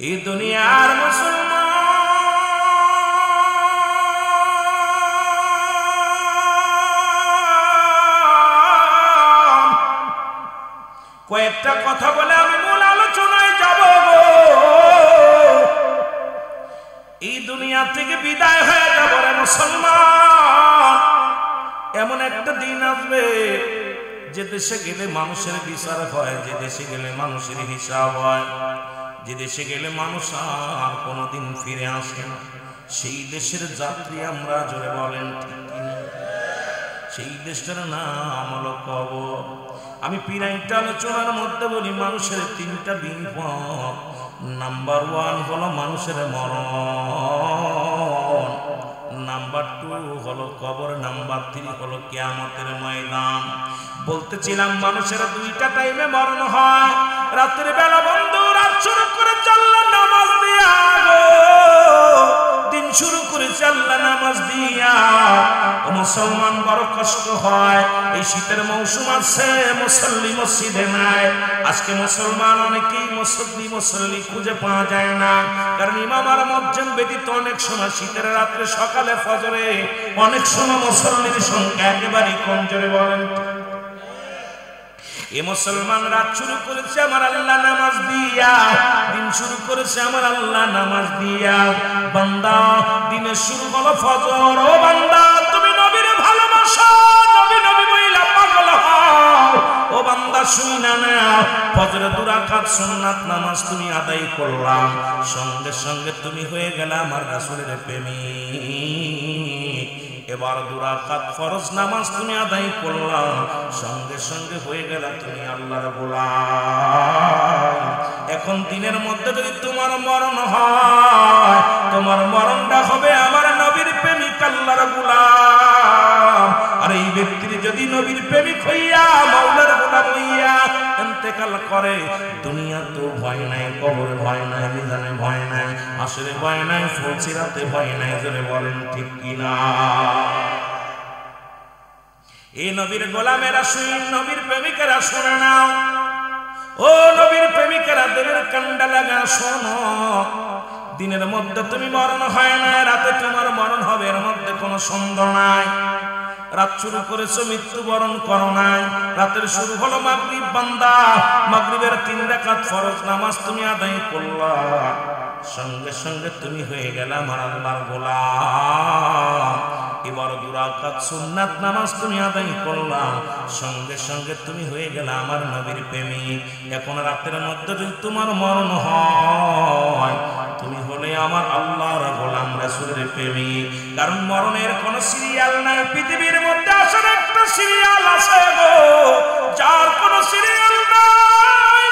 এই দুনিয়ার মুসলমান কয়েকটা কথা বলে আমি মূল আলোচনায় যাব। এই দুনিয়া থেকে বিদায় হয়ে যাব রে মুসলমান। এমন একটা দিন আসবে যে দেশে গেলে মানুষের বিচার হয়, যে দেশে গেলে মানুষের হিসাব হয়, যে দেশে গেলে মানুষ আর কোনোদিন ফিরে আসে না। সেই দেশের যাত্রী আমরা, জোরে বলেন ঠিক কিনা? সেই দেশটার নাম হলো কবর। আমি পিরাইটা আলোচনার মধ্যে বলি মানুষের তিনটা বিপদ। নাম্বার 1 হলো মানুষের মরণ, নাম্বার 2 হলো কবর, নাম্বার 3 হলো কিয়ামতের ময়দান। বলতেছিলাম মানুষের দুইটা টাইমে মরণ হয়। রাতের বেলা বন্ধু রাত শুরু করে চাল্লা নামাজ দিয়া গো, দিন শুরু করে চাল্লা নামাজ দিয়া। মুসলমান বড় কষ্ট হয়। এই শীতের মৌসুম আছে, মুসল্লি মসজিদে নাই। আজকে মুসলমান অনেকেই মুসল্লি খুঁজে পাওয়া যায় না, কারণ ইমাম আর মুয়াজ্জিন ব্যতীত অনেক সময় শীতের রাত্রে সকালে ফজরে অনেক সময় মুসল্লির সংখ্যা একেবারেই কম। জোরে বলেন। এ মুসলমান রাত শুরু করেছে আমার আল্লাহ নামাজ দিয়া, দিন শুরু করেছে আমার আল্লাহ নামাজ দিয়া। বান্দা দিনের শুরু হলো ফজর। ও বান্দা তুমি নবীরে ভালোবাসো, নবী নবী বইলা পাগল হও। ও বান্দা শুনা না, ফজরে 2 রাকাত সুন্নাত নামাজ তুমি আদায় করলাম, সঙ্গে সঙ্গে তুমি হয়ে গেলে আমার রাসূলের প্রেমিক। এবার 2 রাকাত ফরজ নামাজ তুমি আদায় করলাম, সঙ্গে সঙ্গে হয়ে গেল তুমি আল্লাহর গোলাম। এখন দিনের মধ্যে যদি তোমার মরণ হয়, তোমার মরণটা হবে আমার নবীর প্রেমিক আল্লাহর গোলাম। আর এই ব্যক্তি যদি নবীর প্রেমিক হইয়া মাওলার গোলাম হইয়া ইন্তেকাল করে, দুনিয়া তো ভয় নাই, কবর ভয় নাই, মিজানে ভয় নাই, হাসরে ভয় নাই, ফুলসিরাতে ভয় নাই। জোরে বলেন ঠিক কিনা? এই নবীর গোলামেরা শুন, নবীর প্রেমিকেরা শুনে নাও। ও নবীর প্রেমিকেরা দিনের কান্ডা লাগা শোনো। দিনের মধ্যে তুমি মরণ হয় না, রাতে তোমার মরণ হবে, এর মধ্যে কোনো সন্দেহ নাই। রাত শুরু করেছো, মৃত্যুবরণ করো নাই। রাতের শুরু হলো মাগরিব। বান্দা মাগরিবের 3 রাকাত ফরজ নামাজ তুমি আদায় করলা, সঙ্গে সঙ্গে তুমি হয়ে গেলে আমার আল্লাহর গোলাম। এবার 2 রাকাত সুন্নাত নামাজ তুমি আদায় করলা, সঙ্গে সঙ্গে তুমি হয়ে গেলে আমার নবীর প্রেমিক। এখন রাতের মধ্যে যদি তোমার মরণ হয়, তুমি হলে আমার আল্লাহর গোলাম, রাসূলের প্রেমিক। কারণ মরণের কোনো সিরিয়াল নাই। পৃথিবীর মধ্যে আসার একটা সিরিয়াল আছে গো, যার কোনো সিরিয়াল নাই।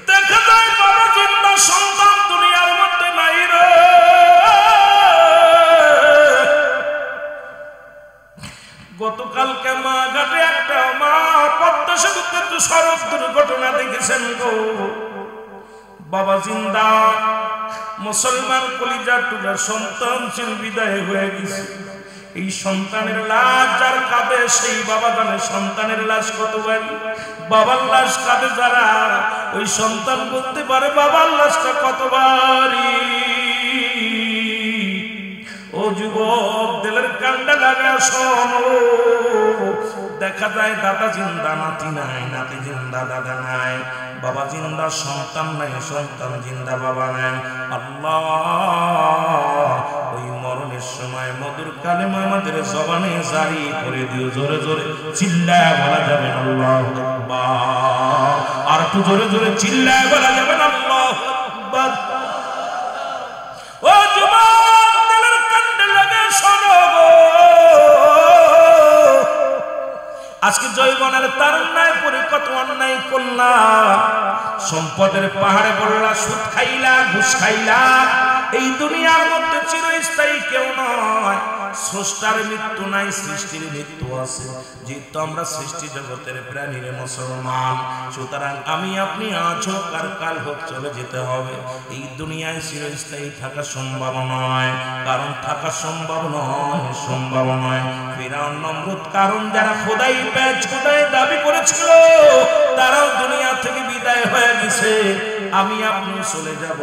দেখা যায় বাবা জিন্দা, সন্তান দুনিয়ার মধ্যে নাই রে। গতকালকে মা ঘাটে একটা মা পদ্মা সেতুতে সড়ক দুর্ঘটনা দেখেছেন গো। বাবা জিন্দা, মুসলমান কলিজা টুকরা সন্তান ছিল, বিদায় হয়ে গেছে। এই সন্তানের লাশ যার কাঁদে, সেই বাবা জানে সন্তানের লাশ কত ভারী। বাবার লাশ কাঁদে যারা, ওই সন্তান বলতে পারে বাবার লাশটা কত ভারী। ও যুবক, দিলের কান্ডা লাগা শোনো। দেখা যায় দাদা জিন্দা, নাতি নাই, নাতি জিন্দা, দাদা নাই, বাবা জিন্দা, সন্তান নাই, সন্তান জিন্দা, বাবা নাই। আল্লাহ ওই মরণের সময় মধুর কালেমা আমাদের জবানে জারি করে দিও। জোরে জোরে চিল্লায় বলা যাবে না আল্লাহু আকবার? আর একটু জোরে জোরে চিল্লায় বলা যাবে না আল্লাহু আকবার? ও যুবক, দিলের কান্ডা লাগা শোনো গো। আজকে জৈবনের তারুণ্যায় পরে কত অন্যায় করলা, সম্পদের পাহাড়ে বললা, সুদ খাইলা, ঘুষ খাইলা। এই দুনিয়ার মধ্যে চিরস্থায়ী কেউ নয়। স্রষ্টার মৃত্যু নাই, সৃষ্টির মৃত্যু আছে। যেহেতু আমরা সৃষ্টি জগতের প্রাণীর মুসলমান, সুতরাং আমি আপনি আজ হোক আর কাল হোক চলে যেতে হবে। এই দুনিয়ায় চিরস্থায়ী থাকা সম্ভব নয়, কারণ থাকা সম্ভব নয়, সম্ভব নয়। ফিরআউন, নমরুদ, কারণ যারা খোদাই পেজ খোদাই দাবি করেছিল তারাও দুনিয়া থেকে বিদায় হয়ে গেছে। আমি আপনি চলে যাব।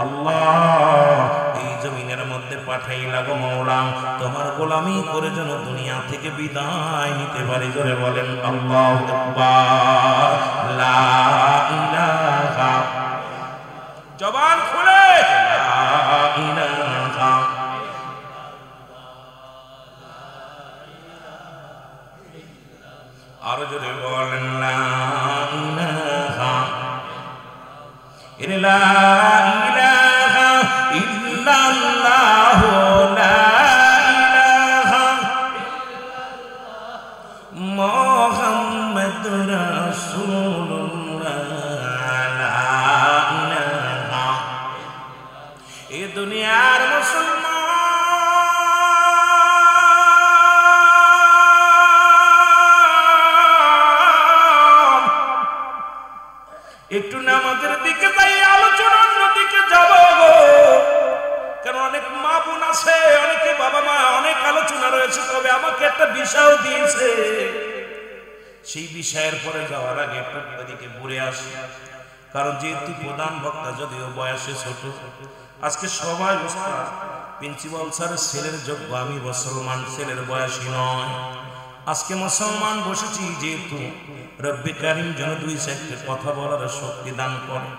আল্লাহ এই জমিনের মধ্যে পাঠাইলা গো মাওলা, তোমার গোলামি করে যেন দুনিয়া থেকে বিদায় নিতে পারি। জোরে বলেন আল্লাহু আকবার। লা ইলাহা, জবান খুলে লা ইলাহা, আর জোরে বলেন লা ইলাহা ইল্লাল্লাহ, লা ইলাহা মুহাম্মাদুর রাসূলুল্লাহ, লা ইলাহা। এ দুনিয়ার মুসলমান একটু নামাজের দিকে যাই, আলোচনা অন্যদিকে যাব। কারণ অনেক মা বোন আছে, অনেকে বাবা মা, অনেক আলোচনা রয়েছে, তবে আমাকে একটা বিষয় দিয়েছে। সেই বিষয়ের পরে যাওয়ার আগে একটু ওদিকে ঘুরে আসি। কারণ যেহেতু প্রধান বক্তা যদিও বয়সে ছোট, আজকে সবাই উস্তাদ, প্রিন্সিপাল স্যারের ছেলের যোগ্য, আমি মুসলমান, ছেলের বয়সী নয়। আজকে মুসলমান বসেছি যেহেতু রব্বে কারীম যেন দুই চারটে কথা বলার শক্তি দান করে।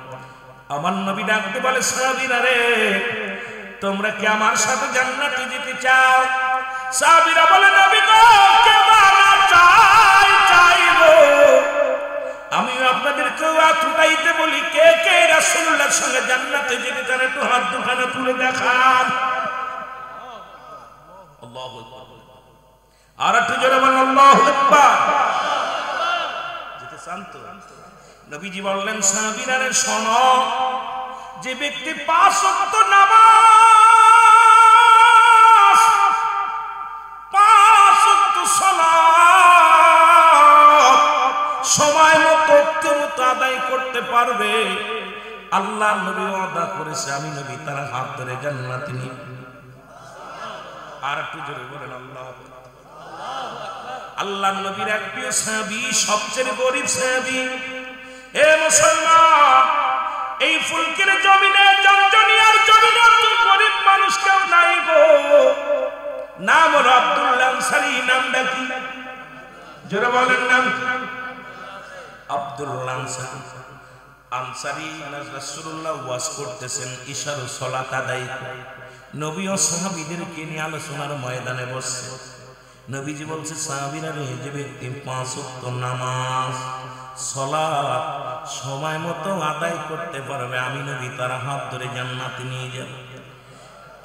আমার নবী ডাকতে বলে, সাহাবীরা রে, তোমরা কি আমার সাথে জান্নাতে যেতে চাও? সাহাবীরা বলে, নবী গো, কেমন চাই চাইবো। আমি আপনাদেরকেও হাত উঠাইতে বলি, কে কে রাসূলুল্লাহর সঙ্গে জান্নাতে যেতে চান একটু হাত দুখানা তুলে দেখান। আল্লাহু আকবার। আর একটু জোরে বলেন আল্লাহু আকবার। যেতে চান তো? নবীজি বললেন, সাহাবীরা রে শোনো, যে ব্যক্তি 5 ওয়াক্ত নামাজ, 5 ওয়াক্ত সালাত সময় মতো আদায় করতে পারবে, আল্লাহ নবী ওয়াদা করেছে আমি নবী তার হাত ধরে জান্নাতে নিব। আর একটু জোরে বলেন আল্লাহু আকবার। আল্লাহ নবীর এক প্রিয় সাহাবী, সবচেয়ে গরীব সাহাবী। হে মুসলমান, এই ফুলকের জমিনে, জঞ্জনিয়ার জমিনে তো গরীব মানুষ কেউ নাই গো। নাম হলো আব্দুল্লাহ আনসারী। নামটা কি? জোরে বলেন নাম কি? আব্দুল্লাহ আনসারী। রাসূলুল্লাহ ওয়াজ করতেছেন, ইশার সালাত আদায় করে নবী ও সাহাবীদেরকে নিয়ে আলোচনার ময়দানে বসছে। নবীজি বলছে, সাহাবীরা রে, যে ব্যক্তি 5 ওয়াক্ত নামাজ সালাত সময় মতো আদায় করতে পারবে, আমি নবী তার হাত ধরে জান্নাতে নিয়ে যাব।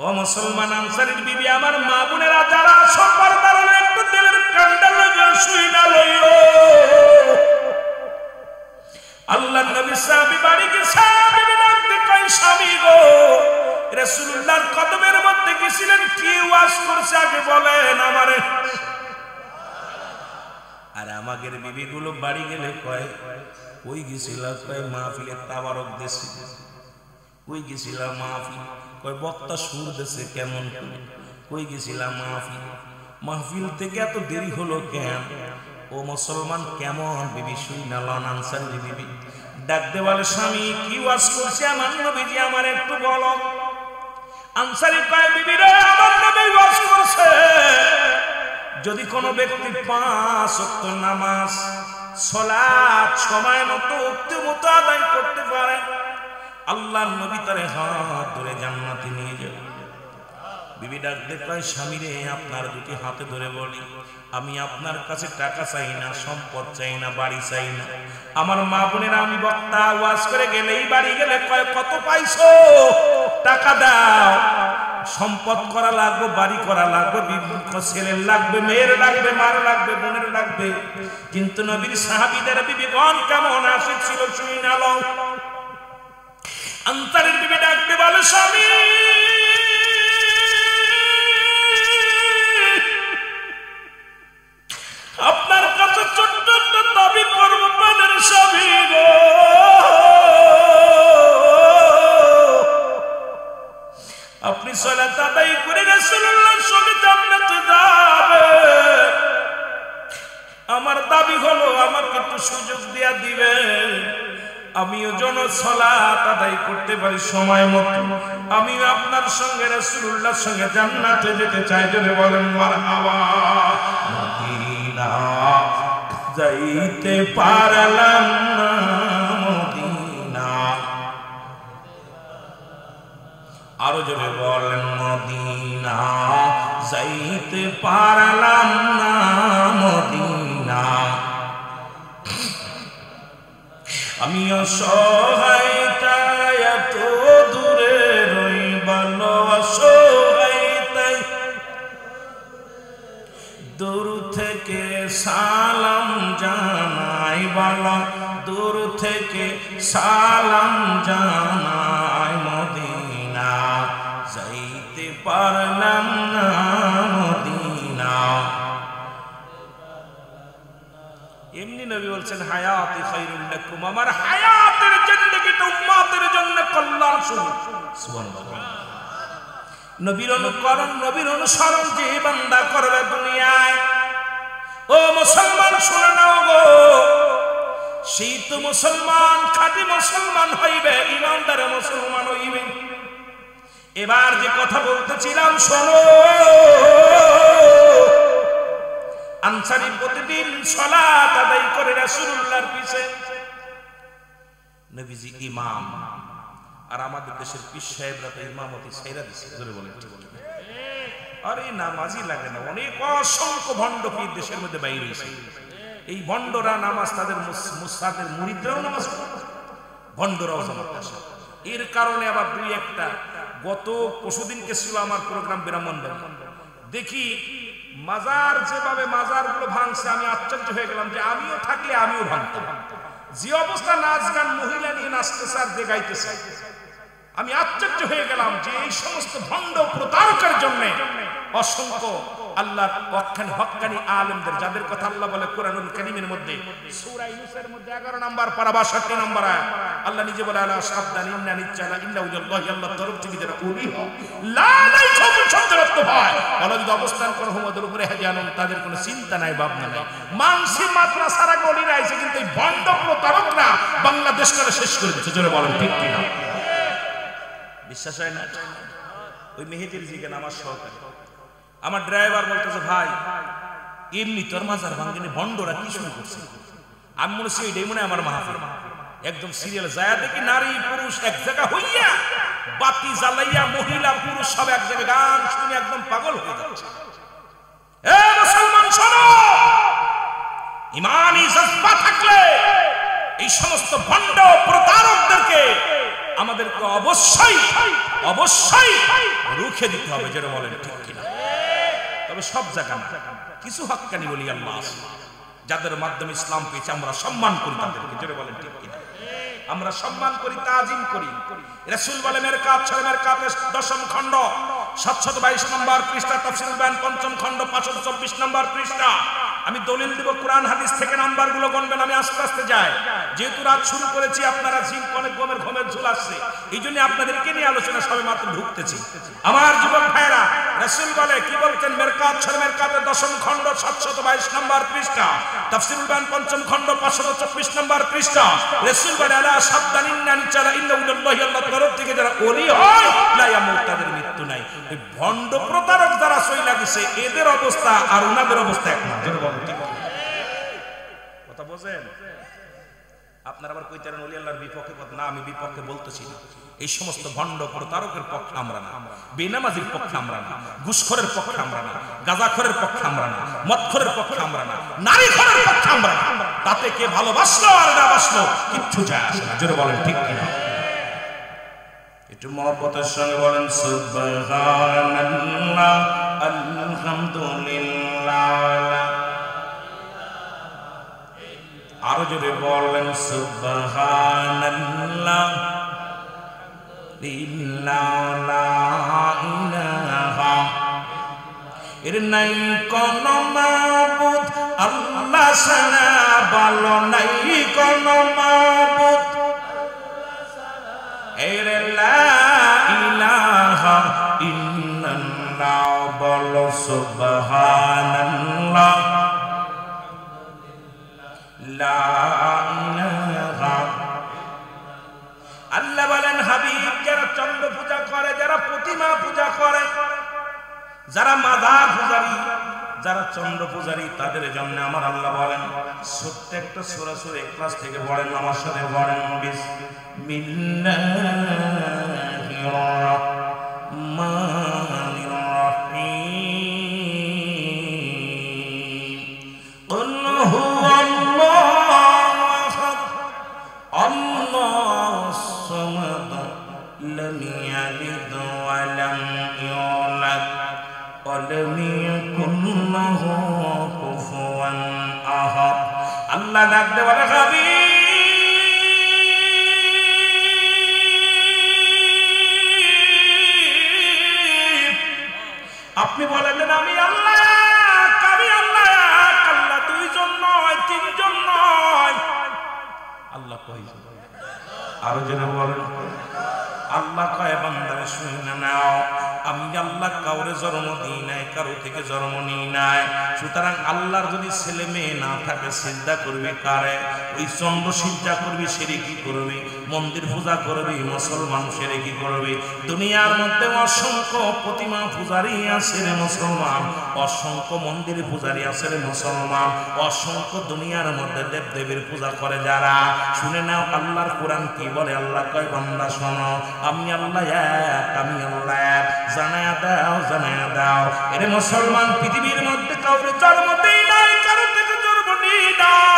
ও মুসলমান আনসারীর বিবি, আমার মা বোনেরা যারা সবার কারণে একটু দিলের কান্ডা লাগে শুইনা লইও। আল্লাহর নবী সাহাবী বাড়ি গেছে, বিবি ডাকতে কই, স্বামী গো, রাসূলুল্লাহর কদমের মধ্যে গেছিলেন, কি ওয়াজ করছে আগে বলেন আমারে। আর আমাদের বিবি গুলো বাড়ি গেলে কয়, কই গেছিলাম? কয় মাহফিলে তাবারক দেশে। কই গেছিলাম? মাহফিল। কয় বক্তা সুর দেশে কেমন? কই গেছিলাম? মাহফিল। মাহফিল থেকে এত দেরি হলো কেন? ও মুসলমান, কেমন বিবি শুই না লন। আনসারী বিবি ডাকতে বলে, স্বামী কি ওয়াজ করছে আমার নবীজি, আমার একটু বলো। আনসারী কয়, বিবি রে, আমার নবী ওয়াজ করছে যদি কোনো ব্যক্তি 5 ওয়াক্ত নামাজ সালাত সময় মতো আদায় করতে পারে, আল্লাহর নবী তারে হাত ধরে জান্নাতে নিয়ে যাবে। বিবি ডাকতে কয়, স্বামী রে, আপনার দুটি হাতে ধরে বলি, আমি আপনার কাছে টাকা চাই না, সম্পদ চাই না, বাড়ি চাই না। আমার মা বোনেরা, আমি বক্তা ওয়াজ করে গেলেই বাড়ি গেলে কয়, কত পাইছো? টাকা দাও। সম্পদ করা লাগবে, বাড়ি করা লাগবে, ছেলের লাগবে, মেয়ের লাগবে, মার লাগবে, বোনের লাগবে। কিন্তু নবীর সাহাবীদের বিবিগণ কেমন আশিক ছিল শুনি না লও। আনসারীর বিবি ডাকতে বলে, স্বামী রাসূলুল্লাহর সঙ্গে জান্নাতে যাবে, আমার দাবি হলো আমাকে একটু সুযোগ দিয়া দিবে, আমিও যেন সালাত আদায় করতে পারি সময় মতো, আমিও আপনার সঙ্গে রাসূলুল্লাহর সঙ্গে জান্নাতে যেতে চাই। জোরে বলেন মারহাবা। মদিনা যাইতে পারলাম না, মদিনা, আরো জোরে বলেন মদিনা যাইতে পারলাম না, মদিনা। আমি অসহায়তায় এত দূরে রই, ভালো অসহায়তায় দূর থেকে সালাম জানাই, ভালো দূর থেকে সালাম জানাই, মদিনা যাইতে পারলাম না, মদিনা। এমনি নবী বলছেন হায়াতি খায়রুল লাকুম, আমার হায়াতের জিন্দেগিটা উম্মতের জন্য কল্যাণ শুরু। সুবহানাল্লাহ। নবীর অনুকরণ, নবীর অনুসরণ যে বান্দা করবে দুনিয়ায়, ও মুসলমান শুনে নাও গো, সেই তো মুসলমান, খাঁটি মুসলমান হইবে, ইমানদার মুসলমান হইবে। এবার যে কথা বলতেছিলাম শোনো, আনসারী প্রতিদিন সালাত আদায় করে রাসূলুল্লাহর পিছে। নবীজি ইমাম, আর আমাদের দেশের পীর সাহেবরা তো ইমামতি ছাইরা দিছে। জোরে বলেন ঠিক বলেন। আরে নামাজি লাগে না, অনেক অসংখ্য ভণ্ড পীর দেশের মধ্যে বাইরে এসে, এই ভণ্ডরা নামাজ, তাদের মুস্তাদের মুরিদরাও নামাজ পড়ে, ভণ্ডরাও জামাতে আসে। এর কারণে আবার দুই একটা, গত পরশুদিনকে ছিল আমার প্রোগ্রাম ব্রাহ্মণবাড়ি, দেখি মাজার যেভাবে মাজারগুলো ভাঙছে, আমি আশ্চর্য হয়ে গেলাম যে আমিও থাকলে আমিও ভাঙতাম। যে অবস্থা নাচ গান, মহিলা নিয়ে নাচতেছে আর যে গাইতেছে, আমি আশ্চর্য হয়ে গেলাম যে এই সমস্ত ভণ্ড প্রতারকের জন্য অসংখ্য আল্লাহর হক্কানি আলেমদের, যাদের কথা আল্লাহ বলে কোরআনুল কারীমের মধ্যে সূরা ইউনূসের মধ্যে 11 নম্বর পারা 62 নম্বর আয়াত, আল্লাহ নিজে বলে আলা সাবধান ইন্না নিচ্চালা ইল্লা উল্লাহি, আল্লাহর তরফ থেকে যারা ওলি হয় লা লাইকুম শব্দরত্ব হয়, আল্লাহ যদি অবস্থান করে হুমদের উপরে হাজিয়ানুন, তাদের কোনো চিন্তা নাই, ভাবনা নাই। মানসি মাদ্রাসারা গলিরা আইছে, কিন্তু এই ভণ্ড প্রতারকরা বাংলাদেশ করে শেষ করে দিচ্ছে। জোরে বলেন ঠিক কি না? বিশ্বাস হয় না? ওই মেহেদির জিগে নামাজ সহকারী, আমার ড্রাইভার বলতেছে ভাই এমনি তোর মাজার ভাঙ্গিনে ভণ্ডরা কি শুরু করছে। আমি মনে হচ্ছে এটাই মনে হয় আমার মাহফিল। একদম সিরিয়াল যায় দেখি নারী পুরুষ এক জায়গা হইয়া, বাতি জ্বালাইয়া, মহিলা পুরুষ সব এক জায়গায় গান শুনে একদম পাগল হয়ে যাচ্ছে। এ মুসলমান শোনো, ইমানি জজ্বা থাকলে এই সমস্ত ভণ্ড প্রতারকদেরকে আমাদেরকে অবশ্যই অবশ্যই রুখে দিতে হবে। যেটা বলেন ঠিক কিনা? তবে সব জায়গা না, কিছু হক্কানি বলি আল্লাহ আছে, যাদের মাধ্যমে ইসলাম পেয়েছে, আমরা সম্মান করি তাদেরকে। যেটা বলেন ঠিক কিনা? আমরা সম্মান করি, তাজিম করি। রাসূল বলে মেরকাত, সূরা মেরকাতের 10ম খণ্ড 722 নম্বর পৃষ্ঠা, তাফসীরুল বায়ান 5ম খণ্ড 524 নম্বর পৃষ্ঠা। আমি দলিল দেব, কোরআন হাদিস থেকে নাম্বারগুলো গণবেন, আমি আস্তে আস্তে যাই। যেহেতু রাত শুরু করেছি, আপনারা জিন অনেক ঘুমের ঝুল আসছে, এই জন্য আপনাদেরকে নিয়ে আলোচনা সবে মাত্র ঢুকতেছি। আমার যুবক ভাইরা, রাসূল বলে কি বলতেন? মেরকাত, সূরা মেরকাতের 10ম খণ্ড 722 নম্বর পৃষ্ঠা, তাফসীরুল বায়ান 5ম খণ্ড 524 নম্বর পৃষ্ঠা। রাসূল বলে আলা সাবধান ইন্না নিচালা ইল্লা উল্লাহি, আল্লাহর তরফ থেকে যারা ওলি হয় লা ইয়ামুত, তাদের মৃত্যু নাই। এই ভণ্ড প্রতারক যারা সইলা গেছে, এদের অবস্থা আর ওনাদের অবস্থা এক না। কথা বোঝেন? আপনারা আবার কইতারেন ওলি আল্লাহর বিপক্ষে কথা না, আমি বিপক্ষে বলতেছি না। এই সমস্ত ভণ্ড প্রতারকের পক্ষে আমরা না, বেনামাজির পক্ষে আমরা না, ঘুষখোরের পক্ষে আমরা না, গাঁজাখোরের পক্ষে আমরা না, মদখোরের পক্ষে আমরা না, নারীখোরের পক্ষে আমরা না। তাতে কে ভালোবাসলো আর না বাসলো কিচ্ছু যায় আসে না। জোরে বলেন ঠিক কিনা? একটু মহব্বতের সঙ্গে বলেন সুবহানাল্লাহ, আলহামদুলিল্লাহ। আরো জোরে বলেন সুবহানাল্লাহ, ইলাহা এর নাই কোন মাবুদ আল্লাহ ছাড়া, ভালো নাই কোন মাবুদ এর লা ইলাহা ইল্লাল্লাহ। সুবহানাল্লাহ লা ইলাহা। আল্লাহ বলেন হাবিব যারা চন্দ্র পূজা করে, যারা প্রতিমা পূজা করে, যারা মাজার পূজারী, যারা চন্দ্র পূজারী, তাদের জন্য আমার আল্লাহ বলেন ছোট্ট একটা সূরা সূরা ইখলাস থেকে পড়েন, আমার সাথে পড়েন বিসমিল্লাহির রাহমানির রাহিম। কুল হুয়াল্লাহু আহাদ আল্লাহুস সামাদ লাম ইয়ালিদ ওয়া লাম ইউলাদ ওয়া লাম ইয়াকুল লাহু কুফুয়ান আহাদ। আল্লাহ ডাক দে বলে হাবিব আপনি বলেন আমি আল্লাহ, আমি আল্লাহ, আল্লাহ দুইজন নয়, তিনজন নয়। আল্লাহ কয়জন? আরো জেনে বলেন। আল্লাহ কয় বান্দারে শুনে নাও, আমি আল্লাহ কাউরে জন্ম দিই নাই, কারো থেকে জন্ম নিই নাই। সুতরাং আল্লাহর যদি ছেলে মেয়ে না থাকে সিজদা করবে কারে? ওই চন্দ্র সিজদা করবি, শিরকি করবি, মন্দির পূজা করবি, মুসলমান শিরকি করবি। দুনিয়ার মধ্যে অসংখ্য প্রতিমা পূজারী আছে রে মুসলমান, অসংখ্য মন্দির পূজারী আছে রে মুসলমান, অসংখ্য দুনিয়ার মধ্যে দেব দেবীর পূজা করে যারা। শুনে নাও আল্লাহর কোরআন কি বলে। আল্লাহ কয় বান্দা শোনো, আমি আল্লাহ এক, আমি আল্লাহ এক, জানায়া দাও, জানায়া দাও। এরে মুসলমান পৃথিবীর মধ্যে কাউরে জন্ম দেই নাই, কারো থেকে জন্ম নিই নাই।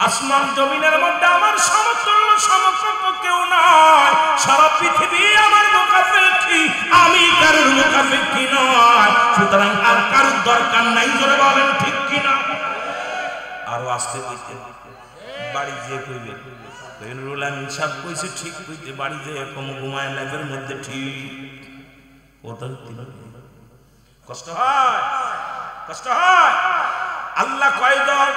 আসমান জমিনের মধ্যে আমার সমতুল্য সমকক্ষ কেউ নয়। সারা পৃথিবী আমার মুখাপেক্ষী, আমি কারোর মুখাপেক্ষী নয়। সুতরাং আর কারোর দরকার নাই। জোরে বলেন ঠিক কিনা? আরো আসতে কইতে বাড়ি যে কইবে রুল আমিন সাহেব কইছে ঠিক কইতে, বাড়ি যে এরকম ঘুমায় লাইফের মধ্যে ঠিক ওটার কষ্ট হয়, কষ্ট হয়। আল্লাহ কয় দল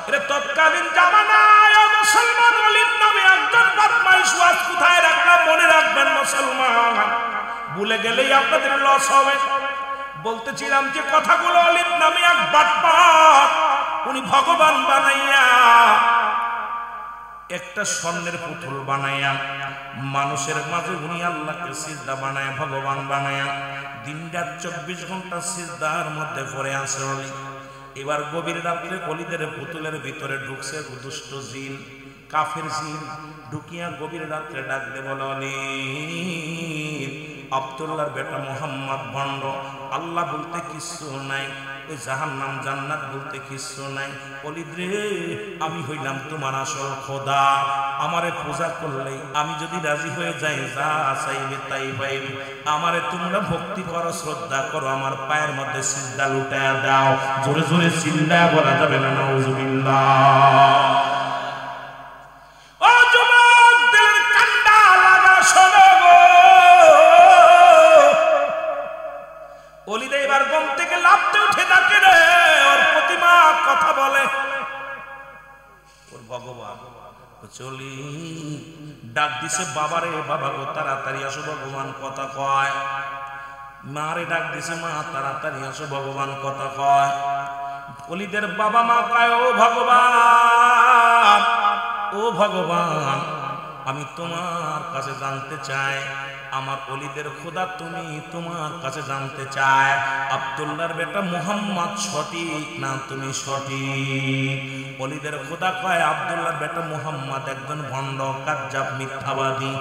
এটা তৎকালীন জামানায় মুসলমান ওলিদ নামে একজন বদমাইশ ওয়াজ কোথায় রাখলাম মনে রাখবেন মুসলমান, ভুলে গেলেই আপনাদের লস হবে। বলতেছিলাম যে কথাগুলো, ওলিদ নামে এক বাটপার, উনি ভগবান বানাইয়া একটা স্বর্ণের পুতুল বানাইয়া মানুষের মাঝে উনি আল্লাহকে সিজদা বানায়, ভগবান বানায়া দিন রাত 24 ঘন্টা সিজদার মধ্যে পড়ে আছে ওলি। এবার গভীর রাত্রে ওলিদের পুতুলের ভিতরে ঢুকছে দুষ্ট জিন, কাফের জিন, ঢুকিয়া গভীর রাত্রে ডাক দে বলে ওলি আব্দুল্লাহর বেটা মোহাম্মদ ভণ্ড, আল্লাহ বলতে কিছু নাই, ওই জাহান্নাম জান্নাত বলতে কিছু নাই। ওলিদ রে আমি হইলাম তোমার আসল খোদা, আমারে পূজা করলেই আমি যদি রাজি হয়ে যাই যা চাইবে তাই পাইবে। আমারে তোমরা ভক্তি করো, শ্রদ্ধা করো, আমার পায়ের মধ্যে সিজদা লুটায়া দাও। জোরে জোরে চিল্লায়া বলা যাবে না নাউজুবিল্লাহ। ওলিদে এবার ঘুম থেকে লাফতে উঠে ডাকে রে, ওর প্রতিমা কথা বলে, ওর ভগবান চলি ডাক দিছে বাবারে, বাবা গো তাড়াতাড়ি আসো, ভগবান কথা কয়। মারে ডাক দিছে মা তাড়াতাড়ি আসো, ভগবান কথা কয়। ওলিদের বাবা মা কয় ও ভগবান, ও ভগবান আমি তোমার কাছে জানতে চাই, আমার ওলিদের খোদা তুমি, তোমার কাছে জানতে চাই আব্দুল্লাহর বেটা মুহাম্মদ সঠিক না তুমি সঠিক? ওলিদের খোদা কয় আব্দুল্লাহর বেটা মুহাম্মদ একজন ভণ্ড, কাজ্জাব, মিথ্যাবাদী,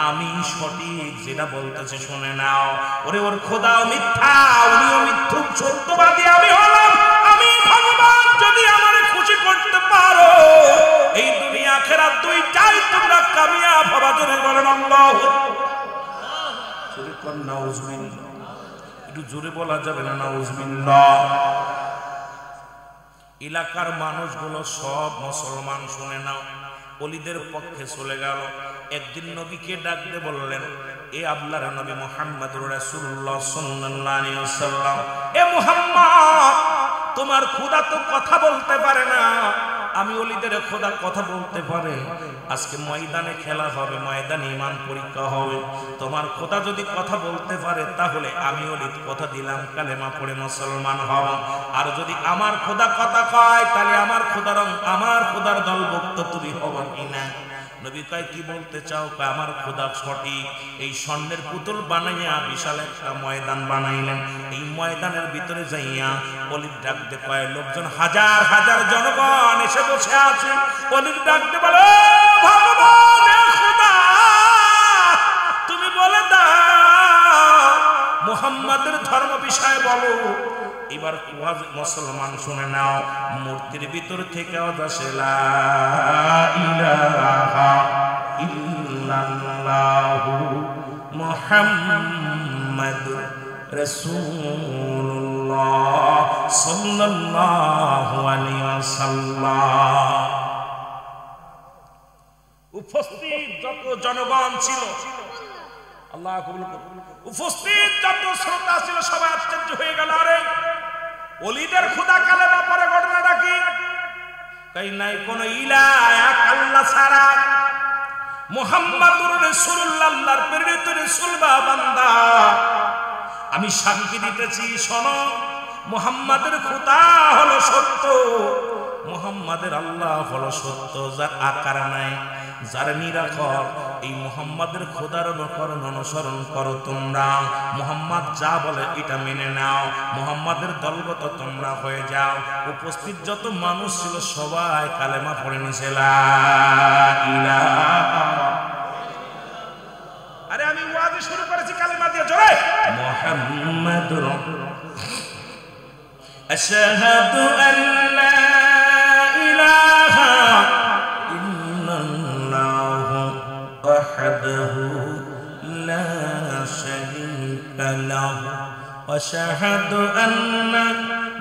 আমি সঠিক যেটা বলতেছে শুনে নাও। ওরে ওর খোদাও মিথ্যা, উনিও মিথ্যুক, সত্যবাদী আমি হলাম। আমি ভগবান যদি আমারে খুশি করতে পারো এই দুনিয়া আখিরাত দুইটাই তোমরা কামিয়াব হবা। জোরে বলেন আল্লাহু নাউজুবিল্লাহ। একটু জোরে বলা যাবে না নাউজুবিল্লাহ? এলাকার মানুষগুলো সব মুসলমান শুনে নাও, ওলিদের পক্ষে চলে গেল। একদিন নবীকে ডাকতে বললেন, এ আল্লাহর নবী মুহাম্মদুর রাসূলুল্লাহ সাল্লাল্লাহু আলাইহি ওয়াসাল্লাম, এ মুহাম্মদ তোমার খোদা তো কথা বলতে পারে না, আমি ওলিদের খোদা কথা বলতে পারে, আজকে ময়দানে খেলা হবে, ময়দানে ঈমান পরীক্ষা হবে। তোমার খোদা যদি কথা বলতে পারে তাহলে আমি ওলিদ কথা দিলাম কালেমা পড়ে মুসলমান হব। আর যদি আমার খোদা কথা কয় তাহলে আমার খোদার দলভুক্ত তুমি হবা কিনা? নবী কয় কি বলতে চাও? আমার খোদা সঠিক। এই স্বর্ণের পুতুল বানাইয়া বিশাল একটা ময়দান বানাইলেন। এই ময়দানের ভিতরে যাইয়া ওলিদ ডাকতে কয়, লোকজন হাজার হাজার জনগণ এসে বসে আছে। ওলিদ ডাকতে বলে, ভগবান খোদা তুমি বলে দাও মুহাম্মাদের ধর্ম বিষয়ে বলো। এবার মুসলমান শুনে নাও, মূর্তির ভিতর থেকে আওয়াজ আসে, লা ইলাহা ইল্লাল্লাহু মুহাম্মাদুর রাসূলুল্লাহ সাল্লাল্লাহু আলাইহি ওয়াসাল্লাম। উপস্থিত যত জনগণ ছিল, আল্লাহ কবুল করুন, উপস্থিত যত শ্রোতা ছিল সবাই আশ্চর্য হয়ে গেল। আরে ওলিদের খোদা কালেমা পড়ে, ঘটনাটা কি? তাই নাই কোন ইলাহ এক আল্লাহ ছাড়া, মুহাম্মাদুর রাসূলুল্লাহ আল্লাহর প্রেরিত রাসূল বা বান্দা। আমি সাক্ষী দিতেছি, শোনো, মুহাম্মাদের খোদা হলো সত্য, মুহাম্মাদের আল্লাহ হলো সত্য, যার আকার নাই, যার নিরাকার। এই মুহাম্মাদের খোদার অনুসরণ করো তোমরা। মুহাম্মদ যা বলে এটা মেনে নাও, মুহাম্মাদের দলগত তোমরা হয়ে যাও। উপস্থিত যত মানুষ ছিল সবাই কালেমা পড়ে নিছে, লা ইলাহা। আরে আমি ওয়াজ শুরু করেছি কালেমা দিয়ে, জোরে মুহাম্মাদুর আশহাদু আল্লা ইলাহা ইল্লাল্লাহু ওয়াহদাহু লা শারীকা লাহু ওয়া আশহাদু আন্না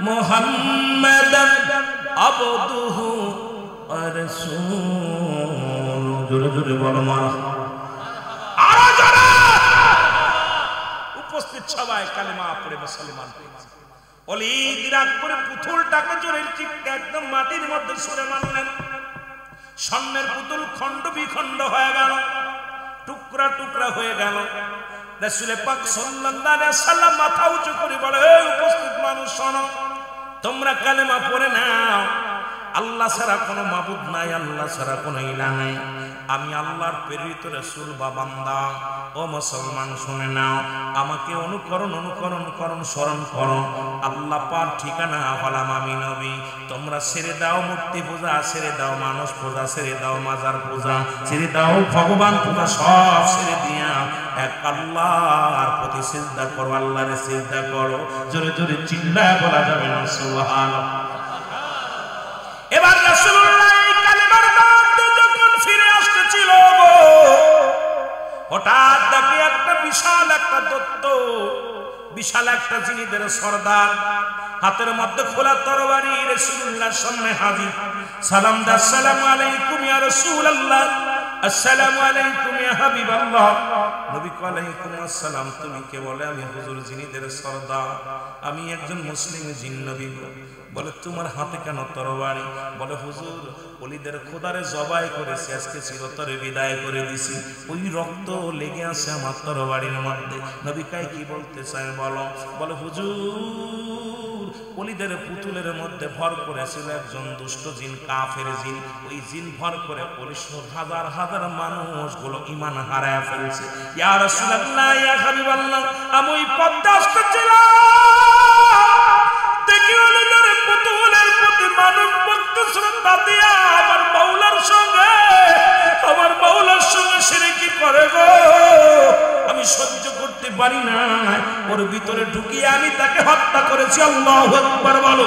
মুহাম্মাদান আবদুহু ওয়া রাসূলুহু। জোরে জোরে বলো মারহাবা। আরো জোরে। উপস্থিত সবাই কালেমা পড়ে মুসলমান হয়ে গেল। ওলিদ রাগ করে পুতুলটাকে জোরে চিৎকার একদম মাটির মধ্যে ছুঁড়ে মারলেন। স্বর্ণের পুতুল খণ্ড বিখণ্ড হয়ে গেল, টুকরা টুকরা হয়ে গেল। রাসূল পাক সাল্লাল্লাহু আলাইহি ওয়াসাল্লাম মাথা উঁচু করে বলে, এই উপস্থিত মানুষ শোনো, তোমরা কালেমা পড়ে নাও। আল্লাহ ছাড়া কোনো মাবুদ নাই, আল্লাহ ছাড়া কোনো ইলাহ নাই। আমি আল্লাহর প্রেরিত রাসূল বা বান্দা। ও মুসলমান শুনে নাও, আমাকে অনুকরণ স্মরণ করো। আল্লাহ পাক ঠিকানা হলাম আমি নবী। তোমরা ছেড়ে দাও মূর্তি পূজা, ছেড়ে দাও মানুষ পূজা, ছেড়ে দাও মাজার পূজা, ছেড়ে দাও ভগবান পূজা, সব ছেড়ে দিয়া এক আল্লাহর প্রতি সিজদা করো, আল্লাহরে সিজদা করো। জোরে জোরে চিল্লায় বলা যাবে না সুবহানাল্লাহ। এবার রাসূলুল্লাহ কালেমার দাওয়াত যখন ফিরে আসতেছিল, হঠাৎ দেখে একটা বিশাল একটা দত্ত, বিশাল একটা জিনিসের সর্দার, হাতের মধ্যে খোলা তরবারি, রাসূলুল্লাহর সামনে হাজির। সালাম দা, আসসালামু আলাইকুম ইয়া রাসূলুল্লাহ, আসসালামু আলাইকুম ইয়া হাবিবাল্লাহ। নবী আলাইকুম আসসালাম। তুমি কে? বলে আমি হুজুর জিনিদের সর্দার, আমি একজন মুসলিম জিন নবী। বলে তোমার হাতে কেন তরবারি? বলে হুজুর ওলিদের খোদারে জবাই করেছি, আজকে চিরতরে বিদায় করে দিছি, ওই রক্ত লেগে আছে আমার তরবারির মধ্যে। নবী কাই কি বলতে চায় বলো? বলে হুজুর ওলিদের পুতুলের মধ্যে ভর করেছিল একজন দুষ্ট জিন, কাফের জিন। ওই জিন ভর করে হাজার হাজার মানুষগুলো ঈমান হারায় ফেলছে। ইয়া রাসূলুল্লাহ, ইয়া হাবিবাল্লাহ, আমি ওই পথে আসতেছিলাম, দেখি ওলিদের পুতুলের প্রতি মানুষ ভক্তি শ্রদ্ধা দিয়া আমার মাওলার সঙ্গে শিরকি করে গো। আমি সহ্য করতে পারি না, ওর ভিতরে ঢুকিয়ে আমি তাকে হত্যা করেছি। আল্লাহু আকবার বলো।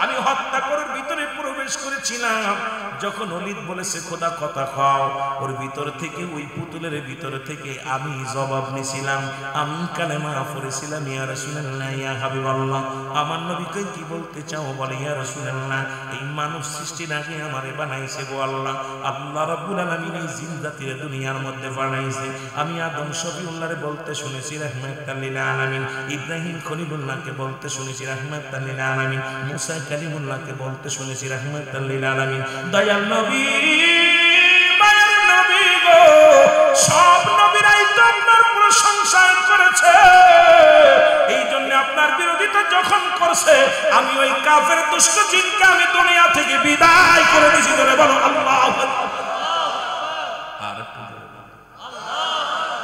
আমি হত্যা করার ভিতরে প্রবেশ করেছিলাম। যখন ওলিদ বলেছে খোদা কথা খাও, ওর ভিতর থেকে, ওই পুতুলের ভিতর থেকে আমি জবাব নিয়েছিলাম, আমি কালেমা পড়েছিলাম, ইয়া রাসূলুল্লাহ, ইয়া হাবিবাল্লাহ। আমার নবীকে কি বলতে চাও? বলে ইয়া রাসূলুল্লাহ, এই মানব সৃষ্টির আগে আমারে বানাইছে গো আল্লাহ। আল্লাহ রাব্বুল আলামিন এই জিন জাতির দুনিয়ার মধ্যে বানাইছে। আমি আদম শফিউল্লাহরে বলতে শুনেছি রাহমাতাল লিল আলামিন, ইব্রাহিম খলিলুল্লাহকে বলতে শুনেছি রাহমাতাল লিল আলামিন, মুসা কালিমুল্লাহকে বলতে শুনেছি রাহমাতাল লিল লিল আলামিন দয়াল নবী মায়ের নবী গো সব নবীরাই তো আপনার প্রশংসা করেছে এই জন্য আপনার বিরোধিতা যখন করছে আমি ওই কাফের দুষ্ট জিনকে আমি দুনিয়া থেকে বিদায় করে দিয়েছি বলে বলো আল্লাহু আকবার আর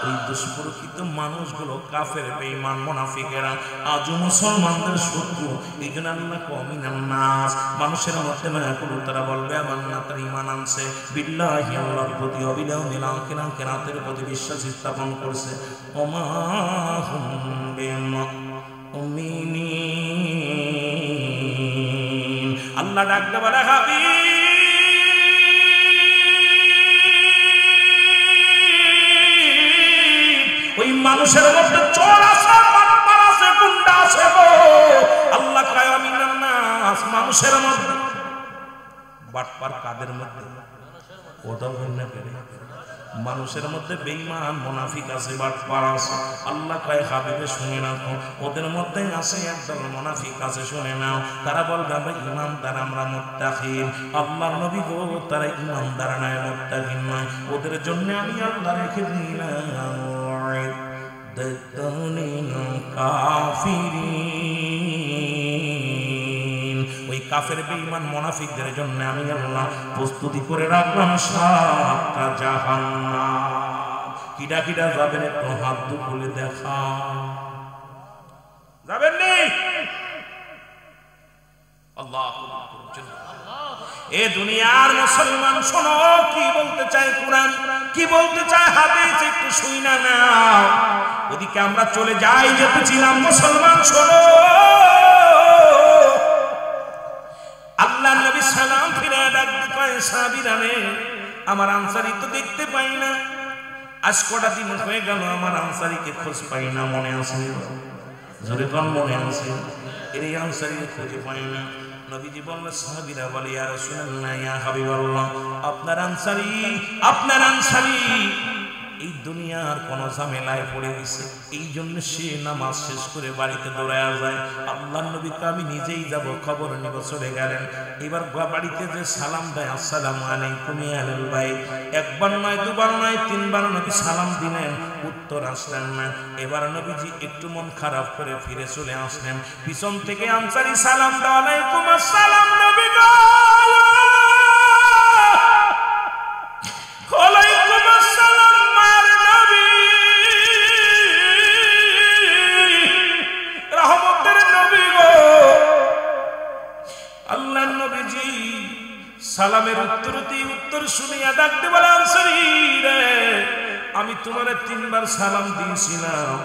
ওই দুষ্প্রকৃত মানুষগুলো কাফের বেঈমান মুনাফিকেরা আজ মুসলমানদের শত্রু এই জন্য আল্লাহ কমিনান নাস মানুষের মধ্যে না কোনো তারা বলবে আমান্না তার ঈমান আনছে বিল্লাহি আল্লাহর প্রতি অবিলম্বিল আখিরাতের প্রতি বিশ্বাস স্থাপন করছে ওমা হুম বিমুমিনিন আল্লাহ ডাকতে বলে হাবিব ওই মানুষের মধ্যে চোর আছে বাটপার আছে গুন্ডা আছে গো আল্লাহ কয় আমিনান নাস মানুষের মধ্যে বাটপার কাদের মধ্যে ওটা না করে মানুষের মধ্যে বেঈমান মুনাফিক আছে বাটপার আছে আল্লাহ কয় হাবিবে শুনে নাও ওদের মধ্যে আছে একদল মুনাফিক আছে শুনে নাও তারা বলবে আমরা ঈমানদার আমরা মুত্তাকিন আল্লাহর নবী গো তারা ঈমানদার নয় মুত্তাকিন নয় ওদের জন্য আমি আল্লাহ রেখে দিলাম ওই কাফের বেঈমান মুনাফিকদের জন্য আমি আল্লাহ প্রস্তুতি করে রাখলাম 7টা জাহান্নাম কিডা কিডা যাবেন একটু হাত তুলে দেখা যাবেন নি আল্লাহু আকবার এ দুনিয়ার মুসলমান শোনো কি বলতে চায় কোরআন কি বলতে চায় হাদিস একটু শুইনা নাও ওদিকে আমরা চলে যাই যেতেছিলাম মুসলমান শোনো আল্লাহর নবী সালাম ফিরে ডাকতে কয় সাহাবীরা রে আমার আনসারী তো দেখতে পাই না আজ কটা দিন হয়ে গেল আমার আনসারীকে খোঁজ পাই না মনে আছে জোরে কোন মনে আছে এই আনসারীকে খুঁজে পাই না নবীজি বললেন সাহাবীরা বলে ইয়া রাসূলুল্লাহ ইয়া হাবিবাল্লাহ আপনার আনসারী এই দুনিয়ার কোন ঝামেলায় পড়ে গেছে এই জন্য সে নামাজ শেষ করে বাড়িতে দৌড়ায়া যায় আল্লাহর নবীকে আমি নিজেই যাব খবর নিব চলে গেলেন এবার বাড়িতে যে সালাম দেয় আসসালামু আলাইকুম ইয়া আহলাল বাইত একবার নয় দুবার নয় তিনবার নবী সালাম দিলেন উত্তর আসলেন না এবার নবীজি একটু মন খারাপ করে ফিরে চলে আসলেন পিছন থেকে আনসারী সালাম দাও আলাইকুম আসসালাম নবী গো ওয়ালাইকুম আসসালাম মার নবী রহমতের নবী গো আল্লাহর নবীজি সালামের উত্তর শুনিয়া ডাকতে বলে আনসারী রে আমি তোমারে 3বার সালাম দিয়েছিলাম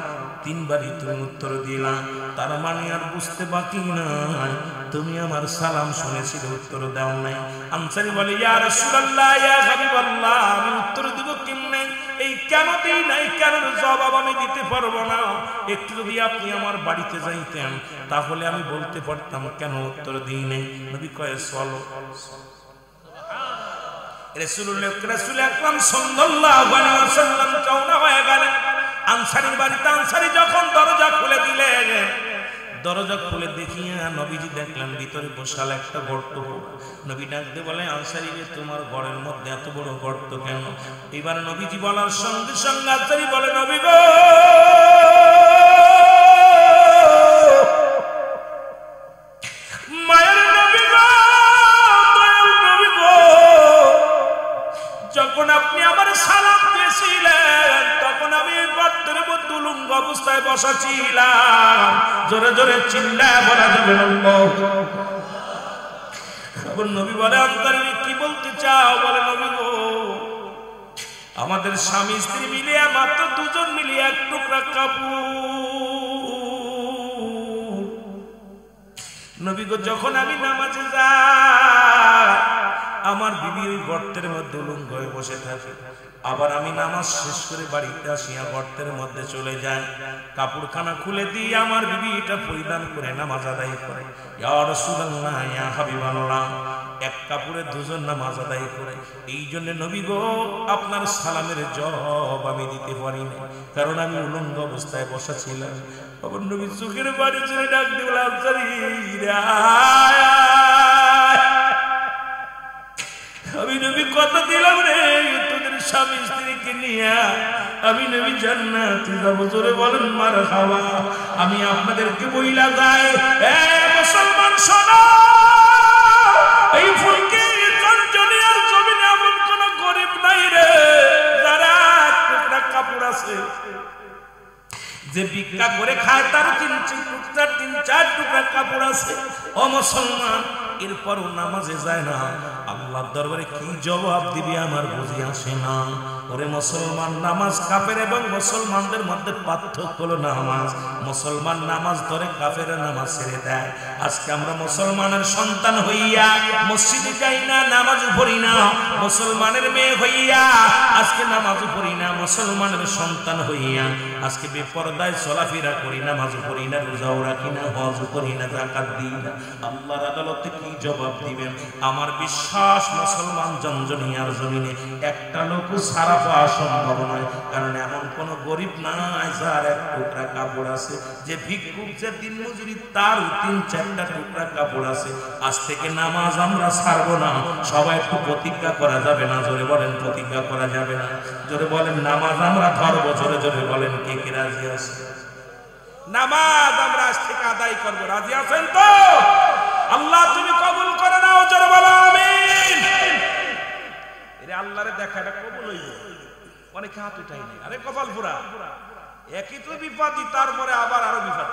3বারই তুমি উত্তর দিলাম তার মানে আর বুঝতে বাকি নাই তুমি আমার সালাম শুনেছিলে উত্তর দাও নাই আনসারী বলে ইয়া রাসূলুল্লাহ ইয়া হাবিবাল্লাহ আমি উত্তর দিব কেমনে এই কেন দেই নাই কেন জবাব আমি দিতে পারবো না একটু যদি আপনি আমার বাড়িতে যাইতেন তাহলে আমি বলতে পারতাম কেন উত্তর দিই নাই নবী কয় চলো রাসূল আকরাম সাল্লাল্লাহু আলাইহি ওয়াসাল্লাম রওনা হয়ে গেলেন আনসারীর বাড়িতে আনসারী যখন দরজা খুলে দিলেন দরজা খুলে দেখিয়া নবীজি দেখলেন ভিতরে বিশাল একটা গর্ত নবী ডাকতে বলে আনসারী রে তোমার ঘরের মধ্যে এত বড় গর্ত কেন এবার নবীজি বলার সঙ্গে সঙ্গে আনসারী বলে নবী গো মায়ের নবী গো দয়াল নবী গো যখন আপনি আমার সালাম দিয়েছিলেন তখন আমি গর্তের মধ্যে উলঙ্গ অবস্থায় বসা ছিলাম জোরে জোরে চিল্লায় বলা যাবে না নবী বলে আনসারী কি বলতে চাও বলে নবী গো আমাদের স্বামী স্ত্রী মিলিয়ে মাত্র 2 জন মিলিয়ে এক টুকরা কাপড় নবী গো যখন আমি নামাজে যাই আমার বিবি ওই গর্তের মধ্যে উলঙ্গ হয়ে বসে থাকে আবার আমি নামাজ শেষ করে বাড়িতে আসিয়া গর্তের মধ্যে চলে যাই কাপড়খানা খুলে দিয়ে আমার বিবি এটা পরিধান করে নামাজ আদায় করে ইয়া রাসূলুল্লাহ ইয়া হাবিবাল্লাহ এক কাপড়ে 2 জন নামাজ আদায় করে এই জন্য নবী গো আপনার সালামের জবাব আমি দিতে পারি না কারণ আমি উলঙ্গ অবস্থায় বসা ছিলাম আবার নবী চোখের বাড়ি ছেড়ে ডাক দিলেন আনসারী আমি নবী কথা দিলাম রে তোদের স্বামী স্ত্রীকে নিয়ে আমি নবী জান্নাতে যাব। জোরে বলেন মারহাবা। আমি আপনাদেরকে বইলা যাই, এ মুসলমান শোনো, এই ফুলকে জঞ্জনিয়ার জমিনে এমন কোন গরিব নাই রে যারা টুকরা কাপড় আছে, যে ভিক্ষা করে খায় তার তিন চার টুকরা কাপড় আছে। ও মুসলমান, এরপরও নামাজে যায় না, আল্লাহর দরবারে কি জবাব দিবি আমার বুঝি আসে না। ওরে মুসলমান, নামাজ কাফের এবং মুসলমানদের মধ্যে পার্থক্য হলো নামাজ। মুসলমান নামাজ ধরে, কাফের নামাজ ছেড়ে দেয়। আজকে আমরা মুসলমানের সন্তান হইয়া মসজিদে যাই না, নামাজ পড়ি না। মুসলমানের মেয়ে হইয়া আজকে নামাজ পড়ি না, মুসলমানের সন্তান হইয়া আজকে বেপরদায় চলাফেরা করি, নামাজ পড়ি না, রোজাও রাখি না, হজ করি না, যাকাত দিই না। আল্লাহর আদালতে কি জবাব দিবেন? আমার বিশ্বাস মুসলমান জঞ্জনিয়ার জমিনে একটা লোক সারা পাওয়া সম্ভব নয়, কারণ এমন কোন গরিব নাই যার এক টুকরা কাপড় আছে। যে ভিক্ষুক, যে দিন মজুরি, তার তিন চারটা টুকরা কাপড় আছে। আজ থেকে নামাজ আমরা ছাড়বো না। সবাই একটু প্রতিজ্ঞা করা যাবে না? জোরে বলেন, প্রতিজ্ঞা করা যাবে না? জোরে বলেন, নামাজ আমরা ধরবো। জোরে জোরে বলেন, কে কে রাজি আছে? নামাজ আমরা আজ থেকে আদায় করবো। রাজি আছেন তো? আল্লাহ তুমি কবুল করে নাও। জোরে বলো আমিন। এরে আল্লাহরে দেখা, এটা কবুল হইব। অনেকে হাত উঠাই নাই, আরে কপাল পুরা একই তো বিপদই, তারপরে আবার আরো বিপদ।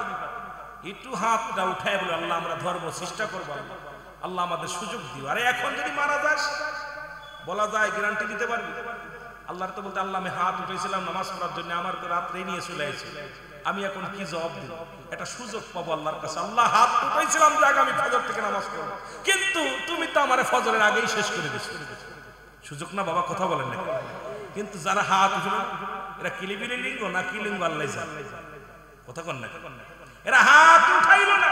একটু হাতটা উঠায় বলে আল্লাহ আমরা ধরবো, চেষ্টা করবো। আল্লাহ আমাদের সুযোগ দিও। আরে এখন যদি মারা যাস, বলা যায় গ্যারান্টি দিতে পারবি? আল্লাহর তো বলতে, আল্লাহ আমি হাত উঠেছিলাম নামাজ পড়ার জন্য, আমার তো রাত্রে নিয়ে চলে আসছে, আমি এখন কি জবাব দিব? একটা সুযোগ পাবো আল্লাহর কাছে। আল্লাহ হাত উঠেছিলাম যে আগামী ফজর থেকে নামাজ পড়বো, কিন্তু তুমি তো আমার ফজরের আগেই শেষ করে দিচ্ছ। সুযোগ না বাবা, কথা বলেন না। কিন্তু যারা হাত উঠল, এরা কিলিবিলি লিঙ্গ না কি লিঙ্গ আল্লাহ জানে, কথা কন না। এরা হাত উঠাইল না,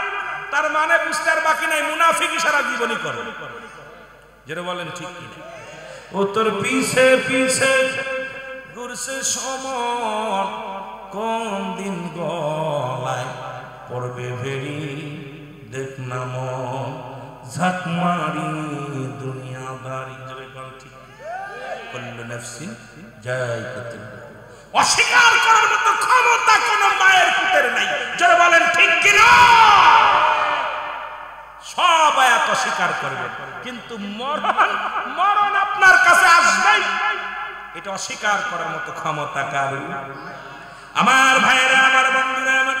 তার মানে বুঝতে আর বাকি নাই, মুনাফিকি সারা জীবনই করে। যেটা বলেন ঠিক কিনা? ও তোর পিছে পিছে ঘুরছে সময়, কোন দিন গলায় পড়বে ভেরি, দেখ না মন ঝাঁক মারি দুনিয়াদারি। অস্বীকার করার মতো ক্ষমতা কোন মায়ের পুতের নাই। যারা বলেন ঠিক কিনা? সব এত স্বীকার করবে, কিন্তু মরণ আপনার কাছে আসবেই, এটা অস্বীকার করার মতো ক্ষমতা কারো। আমার ভাইয়েরা, আমার বন্ধুরা, আমার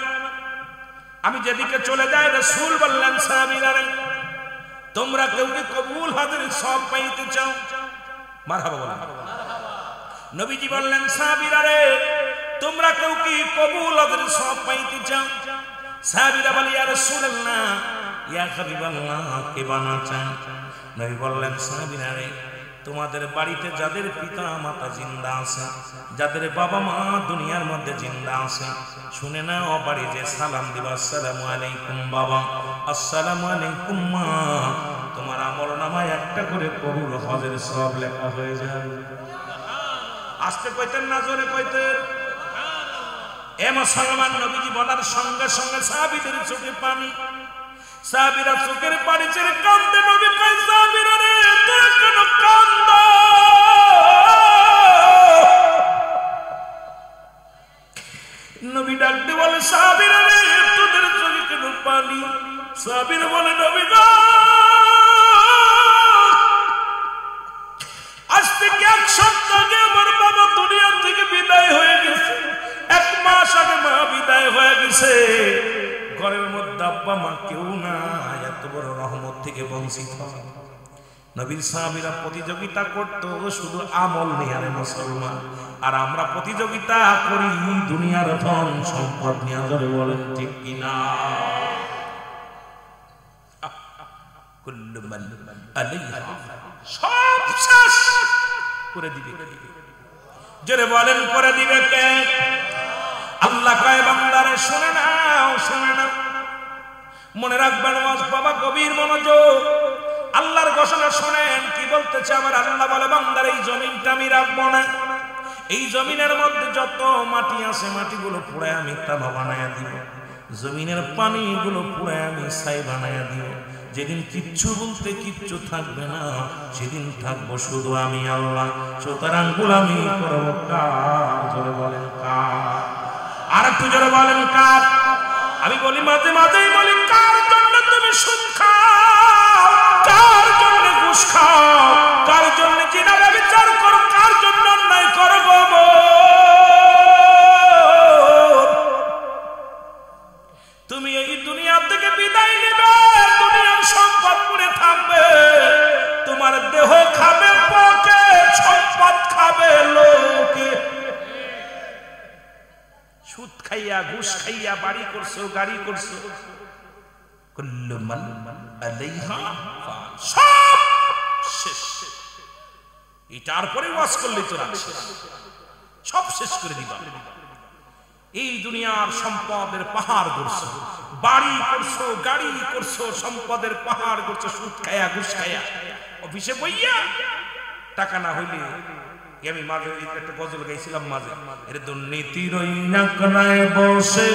আমি যেদিকে চলে যাই, রাসূল বললেন সাহাবীরা, তোমরা কেউ কি কবুল হাজির সব পাইতে চাও? মারহাবা বলেন। নবীজি বললেন সাহাবীরা, তোমরা কেউ কি কবুল হাজির সব পাইতে চাও? সাহাবীরা বলে, ইয়া রাসূলুল্লাহ, ইয়া হাবিবাল্লাহ, কে বানা চান? নবী বললেন সাহাবীরা, তোমাদের বাড়িতে যাদের পিতা মাতা জিন্দা আছে, যাদের বাবা মা দুনিয়ার মধ্যে জিন্দা আছে, শুনে না ও বাড়ি যে সালাম দিবা, আসসালামু আলাইকুম বাবা, আসসালামু আলাইকুম মা, তোমার আমল নামায় একটা করে কবুল হজের সব লেখা হয়ে যাবে। আস্তে কইতেন না জোরে কইতেন? এ মুসলমান, নবীজি বলার সঙ্গে সঙ্গে সাহাবীদের চোখে পানি। সাহাবীরা চোখের পানি ছেড়ে কাঁদতে, নবী কয় সাহাবীরা রে, তোরা কেন কান্দ? নবী ডাকতে বলে, সাহাবীরা রে, তোদের চোখে কেন পানি? সাহাবীরা বলে, নবী গো, আজ থেকে 1 সপ্তাহ আগে আমার বাবা দুনিয়া থেকে বিদায় হয়ে গেছে, 1 মাস আগে মা বিদায় হয়ে গেছে, ঘরের মধ্যে আব্বা মা কেউ না, এত বড় রহমত থেকে বঞ্চিত। নবীর সাহাবীরা প্রতিযোগিতা করতো শুধু আমল নিয়ে, মুসলমান, আর আমরা প্রতিযোগিতা করি দুনিয়ার ধন সম্পদ নিয়ে। ধরে বলেন ঠিক কিনা? কুল্লু মান আলাইহা, সব শেষ করে দিবে। জোরে বলেন, করে দিবে কে? আল্লাহ কয় বান্দারে শুনে নাও, শুনে নাও, মনে রাখবেন বাবা, গভীর মনোযোগ, আল্লাহর ঘোষণা শুনেন। কি বলতেছে আমার আল্লাহ? বলে, বান্দার এই জমিনটা আমি রাখবো না, এই জমিনের মধ্যে যত মাটি আছে মাটিগুলো পুড়ে আমি তামা বানায়া দিব, জমিনের পানিগুলো পুড়ে আমি ছাই বানায়া দিব, যেদিন কিচ্ছু বলতে কিচ্ছু থাকবে না, সেদিন থাকবো শুধু আমি আল্লাহ। সুতরাং গোলামি করব কার? জোরে বলেন কার? আর একটু জোরে বলেন কার? আমি বলি মাঝে মাঝেই বলি, কার জন্য তুমি সুদ খাও, কার জন্য ঘুষ খাও, কার জন্য জিনা ব্যভিচার করো, কার জন্য অন্যায় করো গো? তুমি এই দুনিয়া থেকে বিদায় নেবে, দুনিয়ার সম্পদ পড়ে থাকবে, তোমার দেহ খাবে পোকে, সম্পদ খাবে লোকে। সুদ খাইয়া ঘুষ খাইয়া বাড়ি করছো, গাড়ি করছো, কুল্লু মান আলাইহা ফান, সব শেষ। এটার পরে ওয়াজ করলে তো রাখছে, সব শেষ করে দিবা। এই দুনিয়ার সম্পদের পাহাড় করছো, বাড়ি করছো, গাড়ি করছো, সম্পদের পাহাড় করছো, সুদ খায়া ঘুষ খায়া, অফিসে বইয়া টাকা না হইলে। আমি মাঝে একটা গজল গাইছিলাম, মাঝে এর দুর্নীতির ওই নাকড়ায় বসে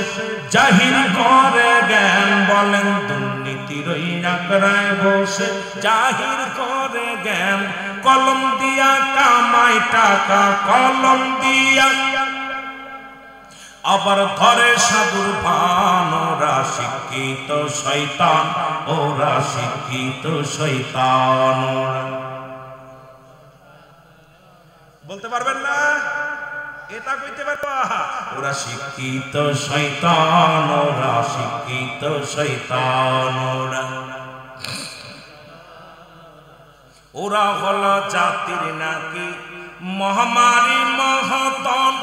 জাহির করে জ্ঞান, বলেন দুর্নীতির ওই নাকড়ায় বসে জাহির করে জ্ঞান, কলম দিয়া কামাই টাকা, কলম দিয়া আবার ধরে সাধুর ভান, ওরা শিক্ষিত শয়তান, ওরা শিক্ষিত শয়তান। বলতে পারবেন না? এটা কইতে পারবা? ওরা শিক্ষিত শয়তান, ওরা শিক্ষিত শয়তান। ওরা হলো জাতির নাকি মহামারী মহতন,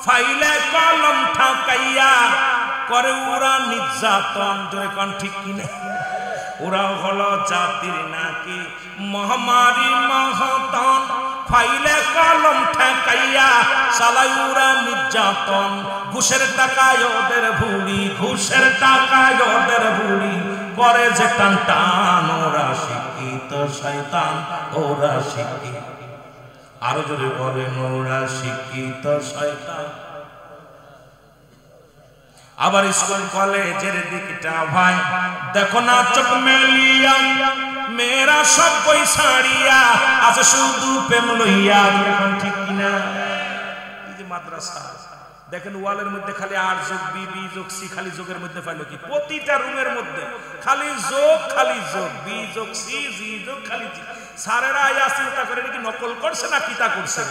ফাইলে কলম ঠাকাইয়া করে ওরা নির্যাতন। জোরে কোন ঠিক কিনা? ওরা হলো জাতির নাকি মহামারী মহতন, ফাইলে কলম ঠেকাইয়া চালাই ওরা নির্যাতন। ঘুষের টাকায় ওদের ভুড়ি, ঘুষের টাকায় ওদের ভুড়ি, করে যে টান টান। ওরা শিক্ষিত শয়তান, ওরা শিক্ষিত। আরো জোরে বলেন, ওরা শিক্ষিত শয়তান। আবার স্কুল কলেজের দিকটা ভাই দেখো না, চোখ মেলিয়া মেয়েরা সব বই ছাড়িয়া আছে শুধু প্রেম লইয়া। ঠিক কিনা? এই যে মাদ্রাসা দেখেন, ওয়ালের মধ্যে খালি আর যোগ বি, বি যোগ সি, খালি যোগের মধ্যে পাইলো কি? প্রতিটা রুমের মধ্যে খালি যোগ, খালি যোগ, বি যোগ সি, জি যোগ, খালি জি। স্যারেরা আয়া চিন্তা করে নাকি নকল করছে না কিতা করছে,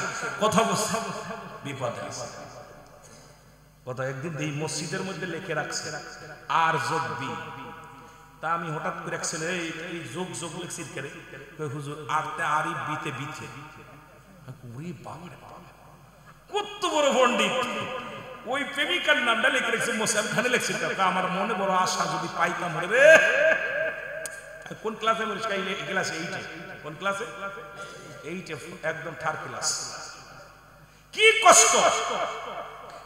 কথা বলছে, বিপদে কথা। একদিন এই মসজিদের মধ্যে লিখে রাখছে আর যোগ বি, তা আমি হঠাৎ করে রাখছিল এই যোগ যোগ লিখছি করে, হুজুর আরতে আরই বিতে বিতে। ওরে বাবা রে বাবা, কত বড় পণ্ডিত! ওই প্রেমিকার নামটা লিখে রেখেছে মোসাম খানে লিখছে। আমার মনে বড় আশা, যদি পাইতাম রে। কোন ক্লাসে বলিস? ক্লাসে 8-এ। কোন ক্লাসে? 8-এ, একদম থার্ড ক্লাস। কি কষ্ট!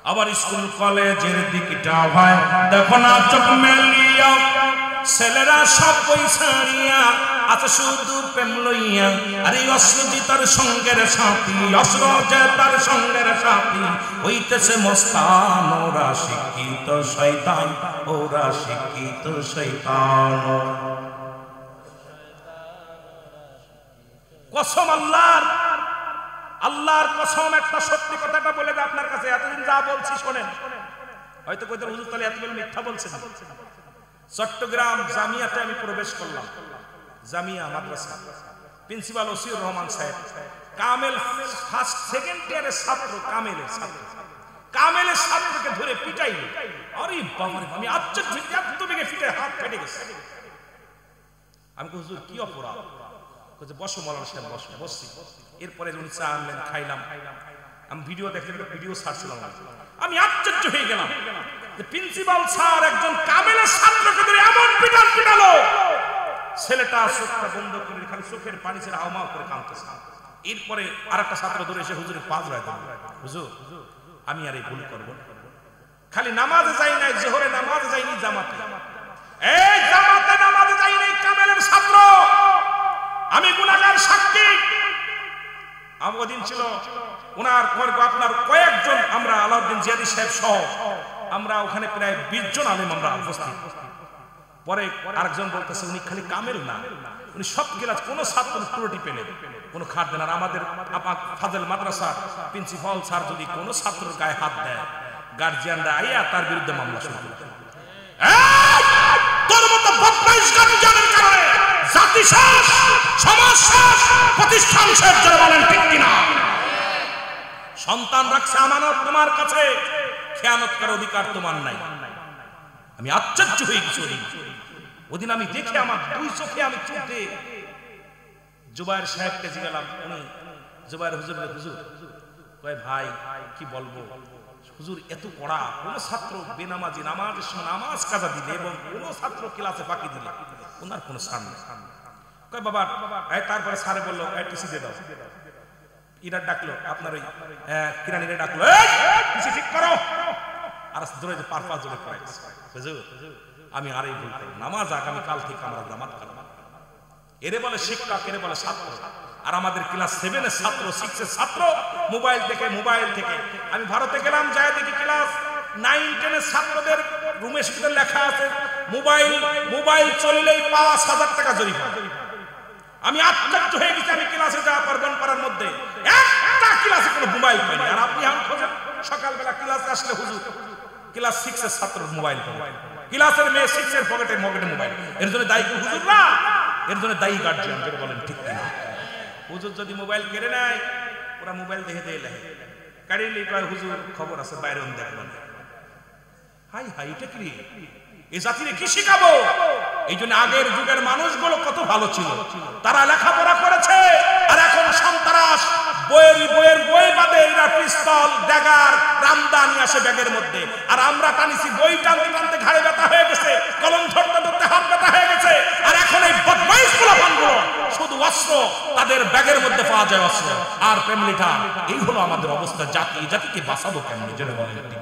আবার স্কুল কলেজের দিকটা ভাই দেখো না, চোখ মেলিয়া ছেলেরা সব বই ছাড়িয়া আছে শুধু প্রেম লইয়া। আর এই অশ্রুজি তার সঙ্গের সাথী, অশ্রুজে তার সঙ্গের সাথী, হইতেছে মস্তান। ওরা শিক্ষিত শয়তান, ওরা শিক্ষিত শয়তান। কসম আল্লাহর, আল্লাহর কসম, একটা সত্যি কথাটা বলে দেয় আপনার কাছে। এতদিন যা বলছি শোনেন, হয়তো কইতে হুজুর তাহলে এতগুলো মিথ্যা বলছেন। চট্টগ্রাম জামিয়াতে আমি প্রবেশ করলাম, জামিয়া মাদ্রাসা। প্রিন্সিপাল ওসিউর রহমান সাহেব, কামেল ফার্স্ট সেকেন্ড ইয়ারের ছাত্র, কামেলের ছাত্র, কামেলের ছাত্রকে ধরে পিটাই। আরে বাবা রে, আমি আশ্চর্য, এত বেগে পিটাই হাত ফেটে গেছে। আমি কই হুজুর কি অপরাধ? কইছে বসো মাওলানা সাহেব, বসো। বসছি। এরপরে উনি চা আনলেন, খাইলাম। আমি ভিডিও দেখলাম, ভিডিও ছাড়ছিলাম। আমি আশ্চর্য হয়ে গেলাম যে প্রিন্সিপাল স্যার একজন কামেলের ছাত্রকে ধরে এমন পিটান পিটালো, ছেলেটা চোখটা বন্ধ করে খালি চোখের পানি ছেড়ে হাওমাও করে কাঁদতেছে। এরপরে আরেকটা ছাত্র ধরে এসে হুজুরের পা ধরে দিল, হুজুর আমি আর এই ভুল করব না। খালি নামাজে যাই নাই, জোহরে নামাজে যাইনি, জামাতে, এই জামাতে নামাজে যাই নাই, কামেলের ছাত্র। আমি গুনাহগার সাক্ষী। আমাদের ছিল ওনার আপনার কয়েকজন, আমরা আলাউদ্দিন জিয়াদি সাহেব সহ আমরা ওখানে প্রায় 20 জন আলেম আমরা উপস্থিত। পরে আরেকজন বলতেছে উনি খালি কামেল না, উনি সব ক্লাস, কোনো ছাত্র ত্রুটি পেলে কোনো খাট দেন। আর আমাদের ফাজেল মাদ্রাসার প্রিন্সিপাল স্যার যদি কোনো ছাত্রের গায়ে হাত দেয়, গার্জিয়ানরা আইয়া তার বিরুদ্ধে মামলা শুরু করে। তোর মতো বদমাইশ গার্জিয়ানের কারণে জাতি শেষ, সমাজ শেষ, প্রতিষ্ঠান শেষ। যারা বলেন ঠিক কিনা? সন্তান রাখছে আমানত তোমার কাছে, খেয়ানত করার অধিকার তোমার নাই। আমি আশ্চর্য হয়ে গেছি ওদিন আমি দেখে আমার দুই চোখে আমি চোখে জুবায়ের সাহেবকে জিজ্ঞালাম, উনি জুবায়ের হুজুর, হুজুর কয় ভাই কি বলবো হুজুর, এত কড়া, কোন ছাত্র বেনামাজি নামাজের সময় নামাজ কাজা দিলে এবং কোন ছাত্র ক্লাসে ফাঁকি দিলে ওনার কোনো ছাড় নেই। কয় বাবা, তারপরে স্যারে বললো টিসি দিয়ে দাও। ইরা ডাকলো, আপনার ওই কিরানিরে ডাকলো, টিসি ঠিক করো। আর ধরে যে পারপাস জোরে পড়ে হুজুর আমি আর এই ভুল করব, নামাজ আগামী কাল থেকে আমরা জামাত করব। এরে বলে শিক্ষক, এরে বলে ছাত্র। আর আমাদের ক্লাস 7 এর ছাত্র, 6 এর ছাত্র মোবাইল থেকে আমি ভারতে গেলাম, যায় দেখি ক্লাস 9, 10 এর ছাত্রদের রুমে শুধু লেখা আছে মোবাইল চললেই 5000 টাকা জরিমানা। আমি আশ্চর্য হয়ে গেছি। আমি ক্লাসে যাওয়া পারবেন পাড়ার মধ্যে একটা ক্লাসে কোনো মোবাইল পাইনি। আর আপনি খোঁজেন সকালবেলা ক্লাসে আসলে হুজুর ক্লাস 6 এর ছাত্র মোবাইল পাবে, ক্লাসের মেয়ে 6 এর পকেটে মোবাইল। এর জন্য দায়ী কি হুজুর না, এর জন্য দায়ী গার্জিয়ান। যেটা বলেন ঠিক কিনা? হুজুর যদি মোবাইল কেড়ে নেয়, ওরা মোবাইল দেখে দিয়ে লেখে কাড়িয়ে কয় হুজুর খবর আছে বাইরে দেখবেন। হাই হাই, এটা কি এই জাতিরে কি শিখাবো? এই জন্য আগের যুগের মানুষগুলো কত ভালো ছিল, তারা লেখাপড়া করেছে। আর এখন সন্ত্রাস, বইয়ের বই বাদে এরা পিস্তল, ড্যাগার, রামদা নিয়ে আসে ব্যাগের মধ্যে। আর আমরা টানিছি বই টানতে টানতে ঘাড়ে ব্যথা হয়ে গেছে, কলম ধরতে ধরতে হাত ব্যথা হয়ে গেছে। আর এখন এই বদমাইশ পোলাপানগুলো শুধু অস্ত্র, তাদের ব্যাগের মধ্যে পাওয়া যায় অস্ত্র আর ফ্যামিলিটা। এই হলো আমাদের অবস্থা। জাতিকে বাঁচাবো কেমন? যেটা বলেন ঠিক।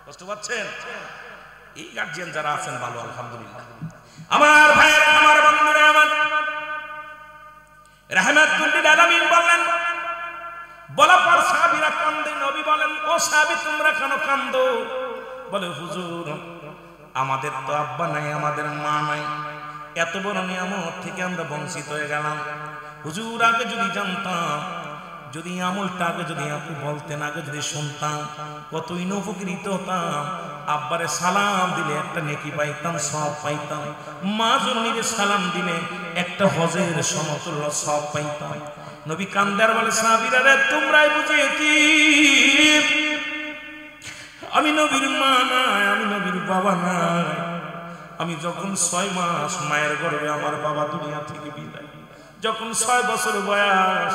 কষ্ট পাচ্ছেন? এই গার্জিয়ান যারা আছেন ভালো, আলহামদুলিল্লাহ। আমার ভাইয়েরা, আমার বন্ধুরা, আমার রাহমাতুল্লিল আলামিন বলেন, বলা পর সাহাবীরা কান্দে। নবী বলেন, ও সাহাবী তোমরা কেন কান্দো? বলে হুজুর আমাদের তো আব্বা নাই, আমাদের মা নাই, এত বড় নিয়ামত থেকে আমরা বঞ্চিত হয়ে গেলাম। হুজুর আগে যদি জানতাম, যদি আমলটা আগে যদি আপনি বলতেন, আগে যদি শুনতাম, কতই উপকৃত হতাম। আব্বারে সালাম দিলে একটা নেকি পাইতাম, সব পাইতাম। মা জননীরে সালাম দিলে একটা হজের সমতুল্য সব পাইতাম। নবী কান্দার বলে, সাহাবীরা রে তোমরাই বুঝে কি আমি নবীর মা নাই, আমি নবীর বাবা নাই। আমি যখন 6 মাস মায়ের গর্ভে আমার বাবা দুনিয়া থেকে বিদায়, যখন 6 বছর বয়স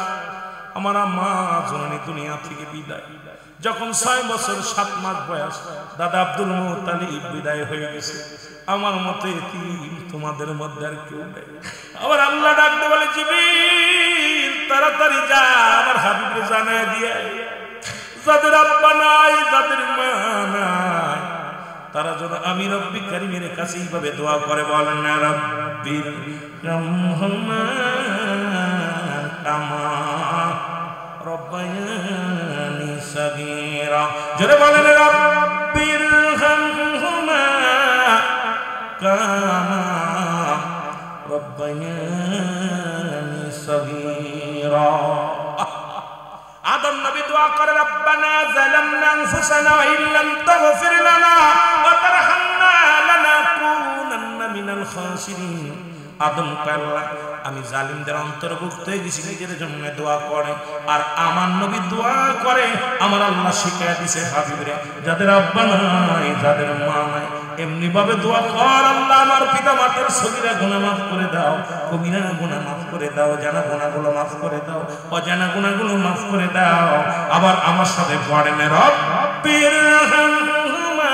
আমার মা জননী দুনিয়া থেকে বিদায়, যখন 6 বছর 7 মাস বয়স দাদা আব্দুল মুত্তালিব বিদায় হয়ে গেছে। আমার মতে এতিম তোমাদের মধ্যে আর কেউ নেই। আবার আল্লাহ ডাকতে বলে, জিবরিল তাড়াতাড়ি যা আমার হাবিবকে জানায় দিয়ে, যাদের আব্বা নাই, যাদের মা নাই, তারা যেন আমি রব্বি কারীমের কাছে এইভাবে দোয়া করে, বলেন না রব্বির রহমা কামা রব্বায়ানি সাগীরা। জোরে বলেন রব্বির রহমা কামা রব্বায়ানি সাগীরা। আদম নবী দোয়া করে, রব্বানা যালামনা আনফুসানা ওয়া ইল্লাম তাগফির লানা ওয়া তারহামনা লানাকুনান্না মিনাল খাসিরিন। আদম আল্লাহ আমি জালিমদের অন্তর্ভুক্ত হয়ে গেছি। নিজের জন্য দোয়া করে, আর আমার নবী দোয়া করে। আমার আল্লাহ শিখিয়ে দিয়েছে, হাবিবরে যাদের আব্বা নাই, যাদের মা নাই, এমনি ভাবে দোয়া কর, আল্লাহ আমার পিতা মাতার সগীরা গুনাহ মাফ করে দাও, কবিরা গুনাহ মাফ করে দাও, জানা গুনাহগুলো মাফ করে দাও, অজানা গুনাহগুলো মাফ করে দাও। আবার আমার সাথে পড়েন, রব্বির রহমা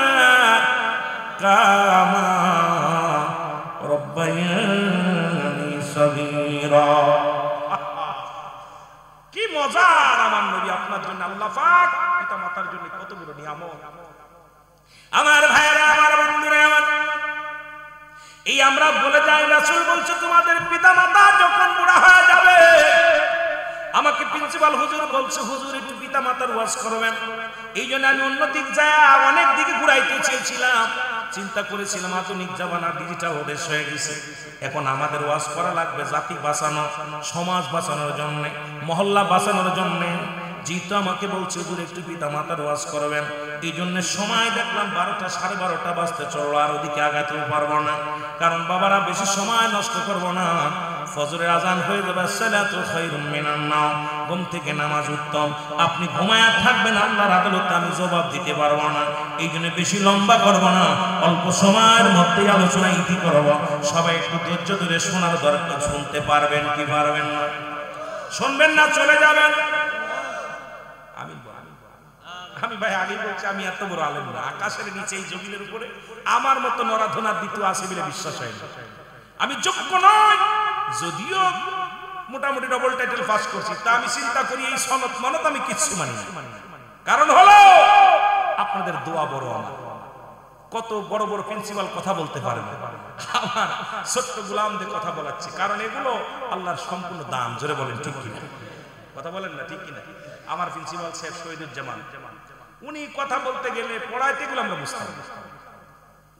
কামা রব্বায়ানি সাগীরা। কি মজার আমার নবী আপনার জন্য, আল্লাহ পাক পিতা মাতার জন্য কত বড় নিয়ামত। আমার ভাইরা, আমার বন্ধুরা, আমার এই আমরা বলে যাই, রাসূল বলছে তোমাদের পিতা মাতা যখন বুড়া হয়ে যাবে, আমাকে প্রিন্সিপাল হুজুর বলছে, হুজুর একটু পিতা মাতার ওয়াজ করবেন। এই জন্য আমি অন্য দিক যায় অনেক দিকে ঘুরাইতে চেয়েছিলাম, চিন্তা করেছিলাম আধুনিক জামানা ডিজিটাল দেশ হয়ে গেছে, এখন আমাদের ওয়াজ করা লাগবে জাতি বাঁচানো, সমাজ বাঁচানোর জন্য, মহল্লা বাঁচানোর জন্য। যেহেতু আমাকে বলছে হুজুর একটু পিতা মাতার ওয়াজ করবেন, এই জন্য সময় দেখলাম 12টা 12:30 বাজতে চললো, আর ওদিকে আগাতেও পারবো না। কারণ বাবারা বেশি সময় নষ্ট করবো না, ফজরের আজান হয়ে যাবে, সালাতু খায়রুম মিনান নাওম, ঘুম থেকে নামাজ উত্তম। আপনি ঘুমায়া থাকবেন, আল্লাহর আদালতে আমি জবাব দিতে পারবো না। এই জন্য বেশি লম্বা করবো না, অল্প সময়ের মধ্যে আলোচনা ইতি করবো। সবাই একটু ধৈর্য ধরে শোনার দরকার। শুনতে পারবেন কি পারবেন না? শুনবেন না চলে যাবেন? আমি ভাই আগে বলছি আমি এত বড় আলেম না, আকাশের নিচে এই জমিনের উপরে আমার মতো নরাধনার দ্বিতীয় আছে বলে বিশ্বাস হয় না। আমি যোগ্য নয়, যদিও মোটামুটি ডবল টাইটেল পাস করছি, তা আমি চিন্তা করি এই সনদ মনত আমি কিচ্ছু মানি না। কারণ হলো আপনাদের দোয়া বড়। আমার কত বড় বড় প্রিন্সিপাল কথা বলতে পারে না, আমার ছোট্ট গোলামদের কথা বলাচ্ছি, কারণ এগুলো আল্লাহর সম্পূর্ণ দান। জোরে বলেন ঠিক কিনা? কথা বলেন না ঠিক কিনা? আমার প্রিন্সিপাল সাহেব শহীদুজ্জামান, উনি কথা বলতে গেলে পড়াইতে গেলে আমরা বুঝতাম,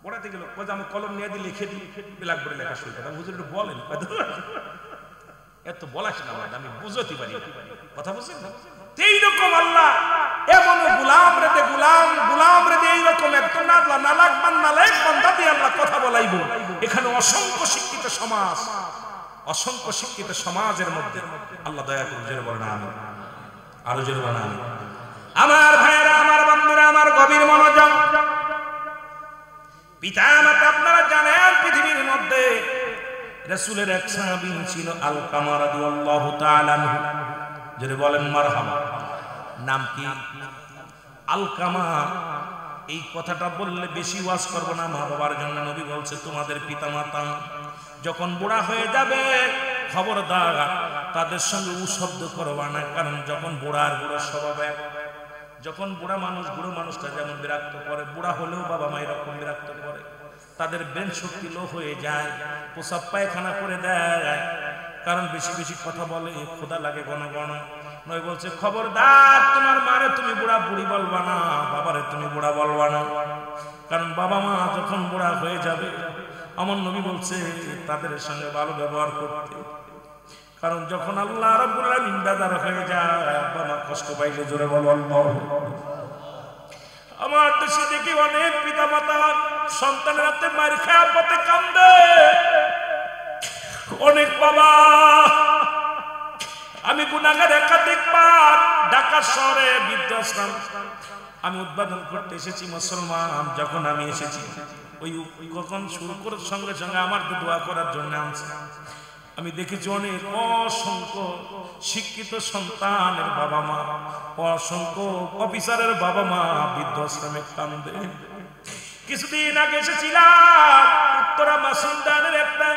পড়াইতে গেল আমি কলম নিয়ে দিয়ে লিখে দিই, ব্ল্যাকবোর্ডে লেখা শুরু করতাম। হুজুর একটু বলেন, এত বলাস না, আমি বুঝতে পারি কথা বুঝছেন। এইরকম আল্লাহ এমন গোলাম রেদে এইরকম একদম নালায়েক বান্দা দিয়ে আল্লাহ কথা বলাইব। এখানে অসংখ্য শিক্ষিত সমাজ, অসংখ্য শিক্ষিত সমাজের মধ্যে আল্লাহ দয়া করে জোরে বলেন আমিন, আরো জোরে বলেন আমিন। আমার ভাইয়েরা, আমার বন্ধুরা, আমার গভীর মনোযোগ। পিতা মাতা আপনারা জানেন পৃথিবীর মধ্যে রাসূলের এক সাহাবী ছিল আলকামা রাদিয়াল্লাহু তাআলা আনহু। জোরে বলেন মারহাবা। নাম কি? আলকামা। এই কথাটা বললে বেশি ওয়াজ করব না, মা বাবার জন্য নবী বলছে তোমাদের পিতা মাতা যখন বুড়া হয়ে যাবে খবরদার তাদের সঙ্গে শব্দ করবা না। কারণ যখন বুড়ার বুড়ো স্বভাব, যখন বুড়ো মানুষটা যেমন বিরক্ত করে, বুড়া হলেও বাবা মা এরকম বিরক্ত করে, তাদের ব্রেন শক্তি লো হয়ে যায়, প্রসাব পায়খানা করে দেয়, কারণ বেশি বেশি কথা বলে, খোদা লাগে ঘন ঘন। নয় বলছে খবরদার তোমার মারে তুমি বুড়া বুড়ি বলবা না, বাবারে তুমি বুড়া বলবা না। কারণ বাবা মা যখন বুড়া হয়ে যাবে, আমার নবী বলছে তাদের সঙ্গে ভালো ব্যবহার করতে। কারণ যখন আল্লাহ রাব্বুল আলামিন বেজার হয়ে যায়, বাবা মা কষ্ট পাইলে জোরে বলো আল্লাহ। আমার দেশে দেখি অনেক পিতা মাতা সন্তানের হাতে মার খাওয়ার পথে কান্দে, অনেক বাবা। আমি গুনাহগার একাধিকবার ঢাকা শহরে বৃদ্ধাশ্রম আমি উদ্বোধন করতে এসেছি। মুসলমান যখন আমি এসেছি, ওই কখন শুরু করার সঙ্গে সঙ্গে আমার দোয়া করার জন্য আনছে। আমি দেখেছি অনেক অসংখ্য শিক্ষিত সন্তানের বাবা মা, অসংখ্য অফিসারের বাবা মা বৃদ্ধাশ্রমে কান্দে। কিছুদিন আগে এসেছিলাম উত্তরা মাসুমদানের একটা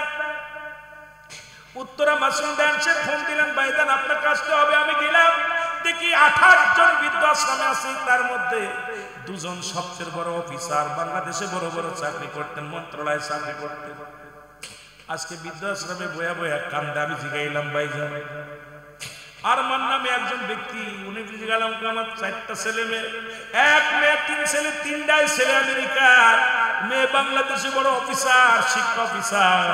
উত্তরা মাসুমদান সে ফোন দিলেন, ভাইজান আপনার কাজটা হবে। আমি গেলাম, দেখি 28 জন বৃদ্ধাশ্রমে আছে, তার মধ্যে 2 জন সবচেয়ে বড় অফিসার, বাংলাদেশে বড় বড় চাকরি করতেন, মন্ত্রণালয়ে চাকরি করতেন। আজকে বৃদ্ধাশ্রমে বয়া বয়া কান্দে। আমি জিগাইলাম ভাইজান আর আমার নামে একজন ব্যক্তি, উনি জিগালাম আমার 4টা ছেলে মেয়ে, 1 মেয়ে 3 ছেলে, 3টাই ছেলে আমেরিকার, মেয়ে বাংলাদেশে বড় অফিসার, শিক্ষা অফিসার।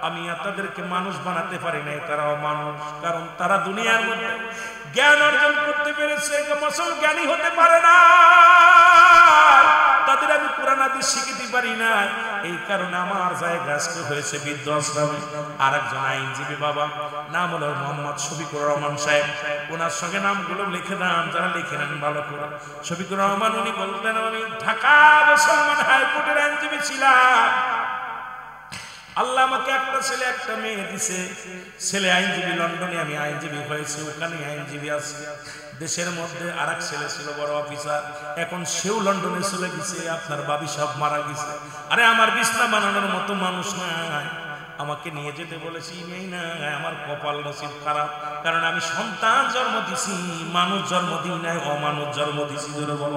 আমি তাদেরকে মানুষ বানাতে পারি নাই, তারাও মানুষ। কারণ তারা দুনিয়ার মধ্যে জ্ঞান অর্জন করতে পেরেছে, মুসল জ্ঞানী হতে পারে না, তাদের আমি কোরআন হাদিস শিখাতে পারি না। এই কারণে আমার জায়গা আজকে হয়েছে বৃদ্ধাশ্রমে। আর একজন আইনজীবী বাবা, নাম হলো মোহাম্মদ শফিকুর রহমান সাহেব, ওনার সঙ্গে নামগুলো লিখে দেন, যারা লিখে নেন ভালো করে। শফিকুর রহমান উনি বলতেন, আমি ঢাকা মুসলমান হাইকোর্টের আইনজীবী ছিলাম। আল্লাহ আমাকে একটা ছেলে একটা মেয়ে দিছে। ছেলে আইনজীবী, লন্ডনে আমি আইনজীবী হয়েছে, ওখানে আইনজীবী আছে। দেশের মধ্যে আরেক ছেলে ছিল বড় অফিসার, এখন সেও লন্ডনে চলে গেছে, আপনার বাবি সব মারা গেছে। আরে আমার বিছনা বানানোর মতো মানুষ নাই, আমাকে নিয়ে যেতে বলেছি, নেই না। আমার কপাল নসিব খারাপ, কারণ আমি সন্তান জন্ম দিছি, মানুষ জন্ম দিই নাই, অমানুষ জন্ম দিছি। ধরে বল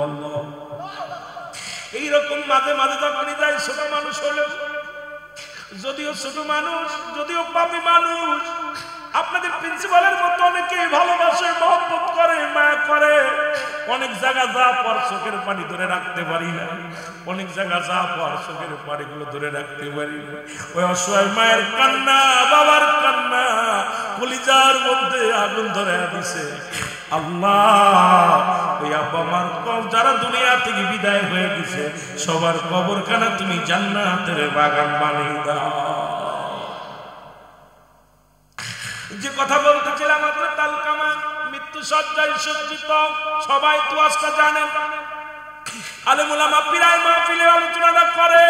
এইরকম মাঝে মাঝে যখনই যাই, ছোট মানুষ হলেও, যদিও ছোট মানুষ, যদিও পাপী মানুষ, আপনাদের প্রিন্সিপালের মতো অনেকেই ভালোবাসে, মহব্বত করে, মায়া করে। অনেক জায়গা যা পর চোখের পানি ধরে রাখতে পারি না, অনেক জায়গা যা পর চোখের পানিগুলো ধরে রাখতে পারি না। ওই অসহায় মায়ের কান্না, বাবার কান্না কলিজার মধ্যে আগুন ধরে দিছে। আল্লাহ, ওই আব্বা মার যারা দুনিয়া থেকে বিদায় হয়ে গেছে সবার কবরখানা তুমি জান্নাতের বাগান বানিয়ে দাও। যে কথা বলতেছিলাম হযরত আলকামা মৃত্যু সজ্জায় সজ্জিত, সবাই তো আজকে জানেন। আলেম উলামা পীরায় মাহফিলে আলোচনা করে।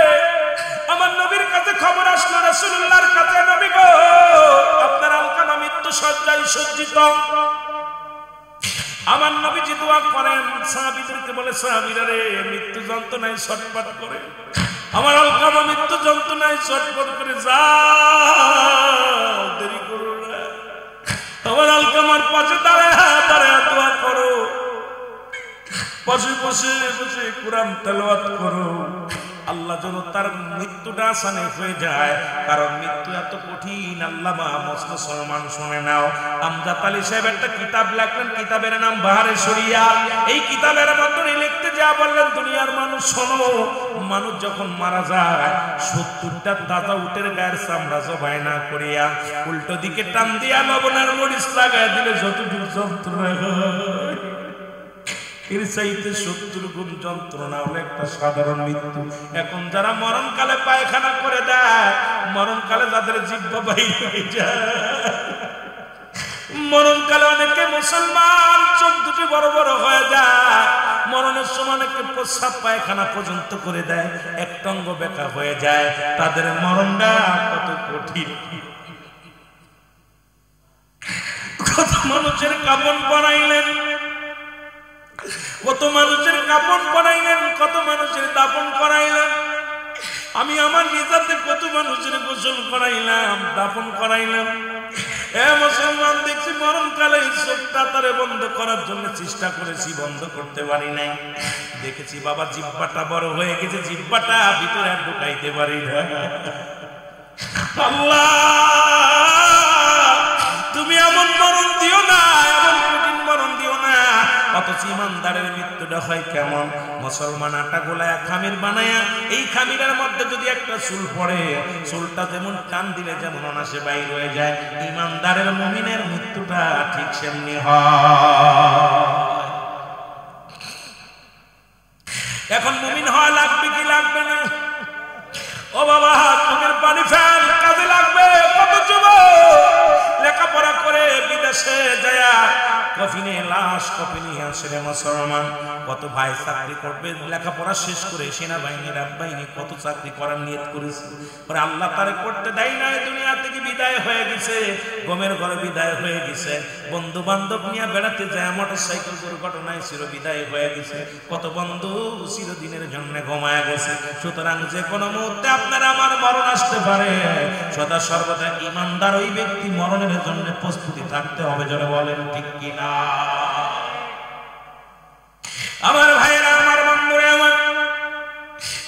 আমার নবীর কাছে খবর আসলো, রাসূলুল্লাহর কাছে, নবী গো আপনার আলকামা মৃত্যু সজ্জায় সজ্জিত। আমার নবীজি দোয়া করেন, সাহাবীদেরকে বলে, সাহাবীরা রে মৃত্যু যন্ত্রণায় ছটফট করে, আমার আলকামা মৃত্যু যন্ত্রণায় ছটফট করে, যাও দেরি করো না, আমার আলকামার পাশে দাঁড়ায় দাঁড়ায় দোয়া করো, পাশে বসে বসে কোরআন তেলাওয়াত করো, আল্লাহ যেন তার মৃত্যুটা আসানে হয়ে যায়। কারণ মৃত্যু এত কঠিন। আল্লামা মুসলমান শুনে নাও, আমজাদ আলী সাহেব একটা কিতাব লিখলেন, কিতাবের নাম বাহারে শরিয়া। এই কিতাবের মধ্যে লিখতে যা বললেন, দুনিয়ার মানুষ শোনো, মানুষ যখন মারা যায় 70টা তাজা উটের গায়ের চামড়া জবাই না করিয়া উল্টো দিকে টান দিয়া লবণের মরিচ লাগায় দিলে যতটুকু যন্ত্রণা হয়, এর চাইতে 70 গুণ যন্ত্রণা হলো একটা সাধারণ মৃত্যু। এখন যারা মরণকালে পায়খানা করে দেয়, মরণকালে যাদের জিহ্বা বাইর হয়ে যায়, মরণকালে অনেকে মুসলমান চোখ দুটি বড় বড় হয়ে যায়, মরণের সময় অনেকে প্রস্রাব পায়খানা পর্যন্ত করে দেয়, একটা অঙ্গ বেঁকা হয়ে যায়, তাদের মরণটা কত কঠিন। কত মানুষের কাপড় বানাইলেন, কত মানুষের কাপড় বানাইলেন, কত মানুষের দাফন করাইলেন। আমি আমার নিজাতে কত মানুষের গোসল করাইলাম, দাফন করাইলাম। এ মুসলমান, দেখছি মরণকালে চোখটা তারে বন্ধ করার জন্য চেষ্টা করেছি, বন্ধ করতে পারি নাই। দেখেছি বাবা জিহ্বাটা বড় হয়ে গেছে, জিহ্বাটা ভিতরে আর ঢুকাইতে পারি না। আল্লাহ, তুমি এমন মরণ দিও না, এমন কঠিন মরণ দিও না। অথচ ইমানদারের মৃত্যুটা হয় কেমন? মুসলমান আটা গোলায় খামির বানায়া, এই খামিরের মধ্যে যদি একটা চুল পড়ে, চুলটা যেমন টান দিলে যেমন অনাসে বাইর হয়ে যায়, ইমানদারের মুমিনের মৃত্যুটা ঠিক সেমনি হয়। এখন মুমিন হওয়া লাগবে কি লাগবে না? ও বাবা, চোখের পানি ফেল, কাজে লাগবে। কত যুবক লেখাপড়া করে বিদেশে যায়, কফিনে লাশ, কফিনে আসলে মুসলমান। কত ভাই চাকরি করবে, লেখাপড়া শেষ করে সেনাবাহিনী, রাজবাহিনী, কত চাকরি করার নিয়ত করেছে, পরে আল্লাহ তারে করতে দেয় নাই, দুনিয়া থেকে বিদায় হয়ে গেছে, গমের ঘরে বিদায় হয়ে গেছে। বন্ধু বান্ধব নিয়ে বেড়াতে যায়, মোটর সাইকেল দুর্ঘটনায় চির বিদায় হয়ে গেছে। কত বন্ধু চিরদিনের জন্য ঘুমায় গেছে। সুতরাং যে কোনো মুহূর্তে আপনার আমার মরণ আসতে পারে। সদা সর্বদা ইমানদার ওই ব্যক্তি মরণের জন্য প্রস্তুতি থাকতে হবে। যারা বলেন ঠিক কিনা? আমার ভাইয়েরা, আমার বন্ধুরা, আমার